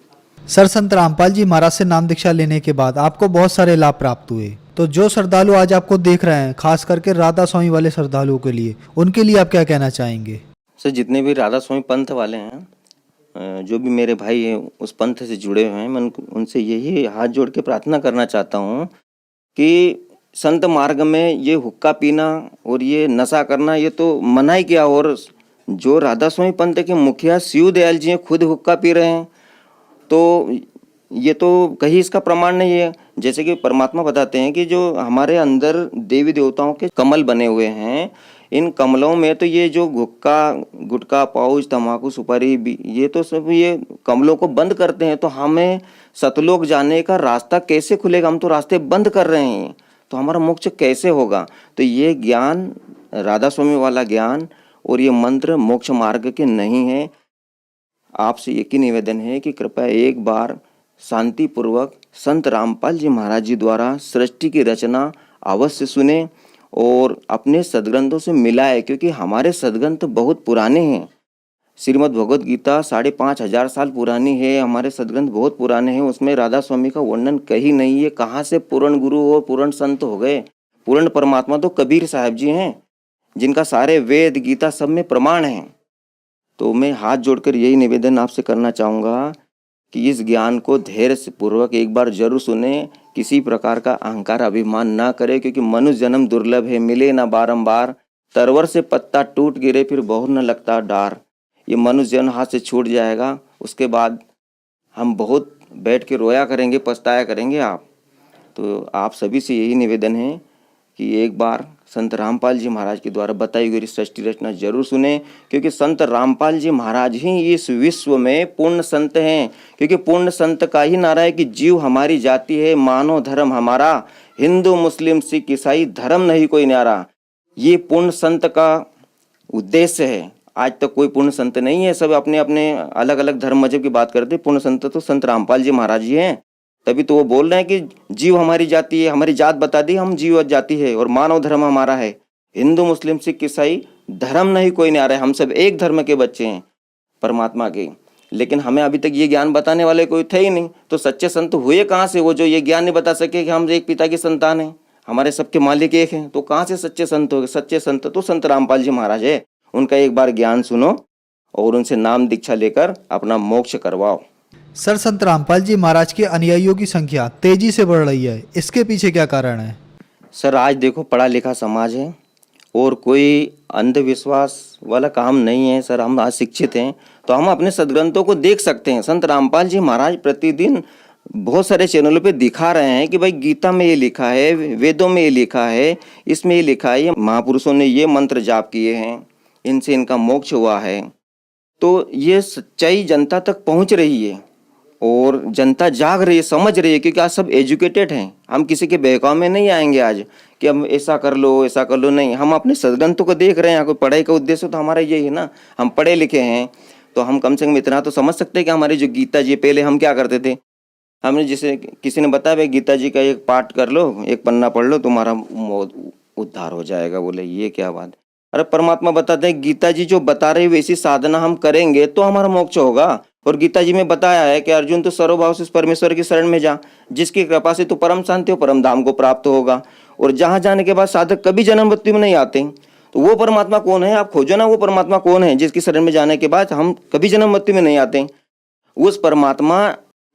सर संत रामपाल जी महाराज से नाम दीक्षा लेने के बाद आपको बहुत सारे लाभ प्राप्त हुए, तो जो श्रद्धालु आज आपको देख रहे हैं, खास करके राधा स्वामी वाले श्रद्धालुओं के लिए, उनके लिए आप क्या कहना चाहेंगे? सर जितने भी राधा स्वामी पंथ वाले हैं, जो भी मेरे भाई हैं उस पंथ से जुड़े हुए हैं, मैं उनसे यही हाथ जोड़ के प्रार्थना करना चाहता हूँ कि संत मार्ग में ये हुक्का पीना और ये नशा करना ये तो मना ही किया। और जो राधा स्वामी पंथ के मुखिया शिव दयाल जी खुद हुक्का पी रहे हैं, तो ये तो कहीं इसका प्रमाण नहीं है। जैसे कि परमात्मा बताते हैं कि जो हमारे अंदर देवी देवताओं के कमल बने हुए हैं, इन कमलों में तो ये जो गुटखा गुटखा पाउच तम्बाकू सुपारी ये तो सब ये कमलों को बंद करते हैं। तो हमें सतलोक जाने का रास्ता कैसे खुलेगा? हम तो रास्ते बंद कर रहे हैं, तो हमारा मोक्ष कैसे होगा? तो ये ज्ञान, राधा स्वामी वाला ज्ञान और ये मंत्र मोक्ष मार्ग के नहीं है। आपसे एक ही निवेदन है कि कृपया एक बार शांतिपूर्वक संत रामपाल जी महाराज जी द्वारा सृष्टि की रचना अवश्य सुने और अपने सदग्रंथों से मिलाए, क्योंकि हमारे सदग्रंथ बहुत पुराने हैं। श्रीमद् भगवद गीता 5,500 साल पुरानी है, हमारे सदग्रंथ बहुत पुराने हैं। उसमें राधा स्वामी का वर्णन कहीं नहीं है। कहाँ से पूर्ण गुरु और पूर्ण संत हो गए? पूर्ण परमात्मा तो कबीर साहब जी हैं, जिनका सारे वेद गीता सब में प्रमाण है। तो मैं हाथ जोड़कर यही निवेदन आपसे करना चाहूँगा कि इस ज्ञान को धैर्य पूर्वक एक बार जरूर सुने, किसी प्रकार का अहंकार अभिमान ना करे, क्योंकि मनुष्य जन्म दुर्लभ है, मिले ना बारंबार। तरवर से पत्ता टूट गिरे फिर बहुत न लगता डार। ये मनुष्य जन्म हाथ से छूट जाएगा, उसके बाद हम बहुत बैठ के रोया करेंगे, पछताया करेंगे आप। तो आप सभी से यही निवेदन है कि एक बार संत रामपाल जी महाराज के द्वारा बताई गई सृष्टि रचना जरूर सुने, क्योंकि संत रामपाल जी महाराज ही इस विश्व में पूर्ण संत हैं। क्योंकि पूर्ण संत का ही नारा है कि जीव हमारी जाति है, मानो धर्म हमारा, हिंदू मुस्लिम सिख ईसाई धर्म नहीं कोई न्यारा। ये पूर्ण संत का उद्देश्य है। आज तक कोई पूर्ण संत नहीं है, सब अपने अपने अलग अलग धर्म मजहब की बात करते। पूर्ण संत तो संत रामपाल जी महाराज जी हैं। तभी तो वो बोल रहे हैं कि जीव हमारी जाति है, हमारी जात बता दी, हम जीव जाति है और मानव धर्म हमारा है। हिंदू मुस्लिम सिख ईसाई धर्म नहीं कोई न्यारा है, हम सब एक धर्म के बच्चे हैं परमात्मा के। लेकिन हमें अभी तक ये ज्ञान बताने वाले कोई थे ही नहीं। तो सच्चे संत हुए कहाँ से? वो जो ये ज्ञान नहीं बता सके कि हम एक पिता की संतान हैं, हमारे सबके मालिक एक हैं, तो कहाँ से सच्चे संत हो गए? सच्चे संत तो संत रामपाल जी महाराज है। उनका एक बार ज्ञान सुनो और उनसे नाम दीक्षा लेकर अपना मोक्ष करवाओ। सर, संत रामपाल जी महाराज के अनुयायियों की संख्या तेजी से बढ़ रही है, इसके पीछे क्या कारण है? सर, आज देखो पढ़ा लिखा समाज है और कोई अंधविश्वास वाला काम नहीं है। सर, हम आज शिक्षित हैं तो हम अपने सदग्रंथों को देख सकते हैं। संत रामपाल जी महाराज प्रतिदिन बहुत सारे चैनलों पे दिखा रहे हैं कि भाई गीता में ये लिखा है, वेदों में ये लिखा है, इसमें ये लिखा है, महापुरुषों ने ये मंत्र जाप किए हैं, इनसे इनका मोक्ष हुआ है। तो ये सच्चाई जनता तक पहुंच रही है और जनता जाग रही है, समझ रही है, क्योंकि आज सब एजुकेटेड हैं। हम किसी के बहकाव में नहीं आएंगे आज कि हम ऐसा कर लो, नहीं। हम अपने सदग्रंथों को देख रहे हैं। कोई पढ़ाई का उद्देश्य तो हमारा यही है ना, हम पढ़े लिखे हैं तो हम कम से कम इतना तो समझ सकते हैं कि हमारी जो गीता जी, पहले हम क्या करते थे, हमने जैसे किसी ने बताया भाई गीता जी का एक पाठ कर लो, एक पन्ना पढ़ लो, तुम्हारा उद्धार हो जाएगा। बोले ये क्या बात? अरे परमात्मा बताते हैं गीता जी जो बता रहे वैसी साधना हम करेंगे तो हमारा मोक्ष होगा। और गीता जी में बताया है कि अर्जुन तो सर्वभाव से परमेश्वर की शरण में जा, जिसकी कृपा से तो परम शांति और परम धाम को प्राप्त होगा। और जहाँ जाने के बाद साधक कभी जन्म मृत्यु में नहीं आते। तो वो परमात्मा कौन है? आप खोजो ना, वो परमात्मा कौन है जिसकी शरण में जाने के बाद हम कभी जन्म मृत्यु में नहीं आते। उस परमात्मा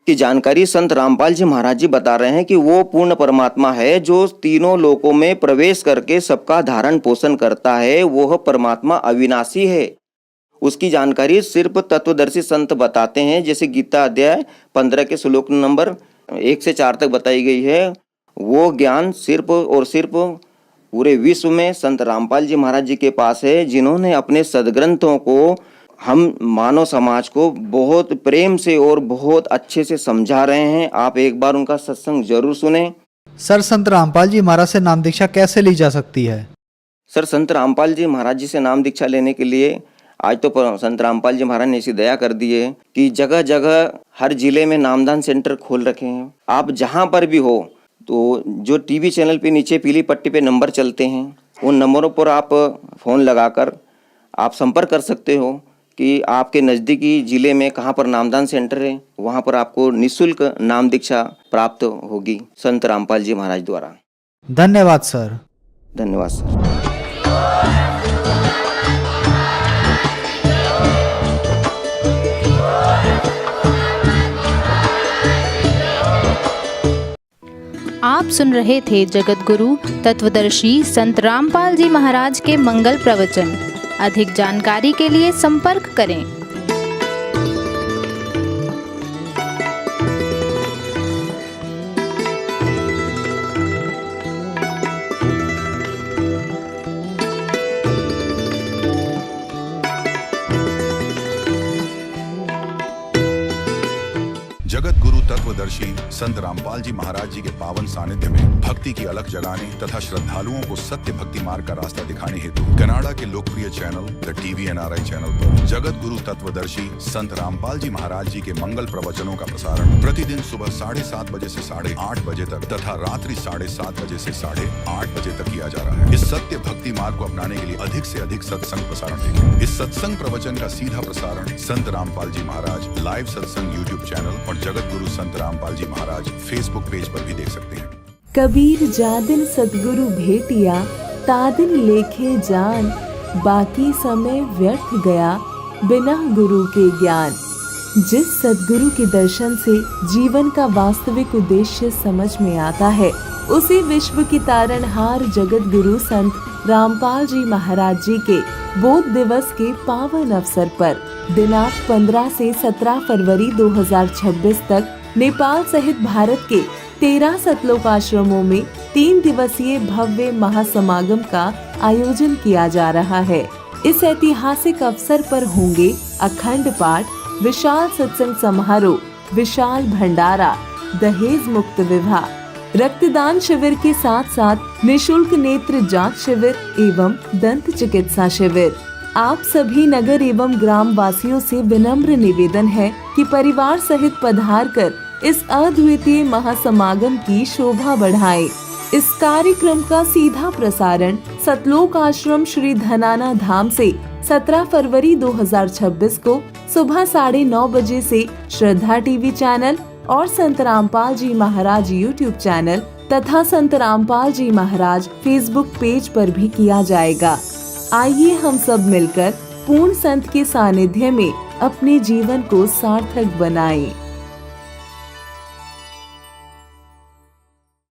की जानकारी संत रामपाल जी महाराज जी बता रहे हैं कि वो पूर्ण परमात्मा है जो तीनों लोकों में प्रवेश करके सबका धारण पोषण करता है। वो परमात्मा अविनाशी है। उसकी जानकारी सिर्फ तत्वदर्शी संत बताते हैं। जैसे गीता अध्याय 15 के श्लोक नंबर 1 से 4 तक बताई गई है, वो ज्ञान सिर्फ और सिर्फ पूरे विश्व में संत रामपाल जी महाराज जी के पास है, जिन्होंने अपने सदग्रंथों को हम मानव समाज को बहुत प्रेम से और बहुत अच्छे से समझा रहे हैं। आप एक बार उनका सत्संग जरूर सुने। सर, संत रामपाल जी महाराज से नाम दीक्षा कैसे ली जा सकती है? सर, संत रामपाल जी महाराज जी से नाम दीक्षा लेने के लिए आज तो संत रामपाल जी महाराज ने ऐसी दया कर दी है कि जगह जगह हर जिले में नामदान सेंटर खोल रखे हैं। आप जहां पर भी हो तो जो टीवी चैनल पे नीचे पीली पट्टी पे नंबर चलते हैं, उन नंबरों पर आप फ़ोन लगाकर आप संपर्क कर सकते हो कि आपके नज़दीकी जिले में कहाँ पर नामदान सेंटर है, वहाँ पर आपको निःशुल्क नाम दीक्षा प्राप्त होगी संत रामपाल जी महाराज द्वारा। धन्यवाद सर। धन्यवाद सर। आप सुन रहे थे जगत गुरु तत्वदर्शी संत रामपाल जी महाराज के मंगल प्रवचन। अधिक जानकारी के लिए संपर्क करें। संत रामपाल जी महाराज जी के पावन सानिध्य में भक्ति की अलख जगाने तथा श्रद्धालुओं को सत्य भक्ति मार्ग का रास्ता दिखाने हेतु कनाडा के लोकप्रिय channel the TV NRI channel पर जगत गुरु तत्वदर्शी संत रामपाल जी महाराज जी के मंगल प्रवचनों का प्रसारण प्रतिदिन सुबह 7:30 बजे से 8:30 बजे तक तथा रात्रि 7:30 बजे से 8:30 बजे तक किया जा रहा है। इस सत्य भक्ति मार्ग को अपनाने के लिए अधिक से अधिक सत्संग प्रसारण देखें। इस सत्संग प्रवचन का सीधा प्रसारण संत रामपाल जी महाराज लाइव सत्संग यूट्यूब चैनल और जगत गुरु संत रामपाल जी महाराज फेसबुक पेज पर भी देख सकते हैं। कबीर जादिन सतगुरु भेटिया तादिन लेखे जान, बाकी समय व्यर्थ गया बिना गुरु के ज्ञान। जिस सतगुरु के दर्शन से जीवन का वास्तविक उद्देश्य समझ में आता है, उसी विश्व की तारणहार जगत गुरु संत रामपाल जी महाराज जी के बोध दिवस के पावन अवसर पर दिनांक 15 से 17 फरवरी 2026 तक नेपाल सहित भारत के 13 सतलोक आश्रमों में 3 दिवसीय भव्य महासमागम का आयोजन किया जा रहा है। इस ऐतिहासिक अवसर पर होंगे अखंड पाठ, विशाल सत्संग समारोह, विशाल भंडारा, दहेज मुक्त विवाह, रक्तदान शिविर के साथ साथ निशुल्क नेत्र जांच शिविर एवं दंत चिकित्सा शिविर। आप सभी नगर एवं ग्राम वासियों से विनम्र निवेदन है कि परिवार सहित पधार कर इस अद्वितीय महासमागम की शोभा बढ़ाएं। इस कार्यक्रम का सीधा प्रसारण सतलोक आश्रम श्री धनाना धाम से 17 फरवरी 2026 को सुबह 9:30 बजे से श्रद्धा टीवी चैनल और संत रामपाल जी महाराज यूट्यूब चैनल तथा संत रामपाल जी महाराज फेसबुक पेज पर भी किया जाएगा। आइए हम सब मिलकर पूर्ण संत के सानिध्य में अपने जीवन को सार्थक बनाएं।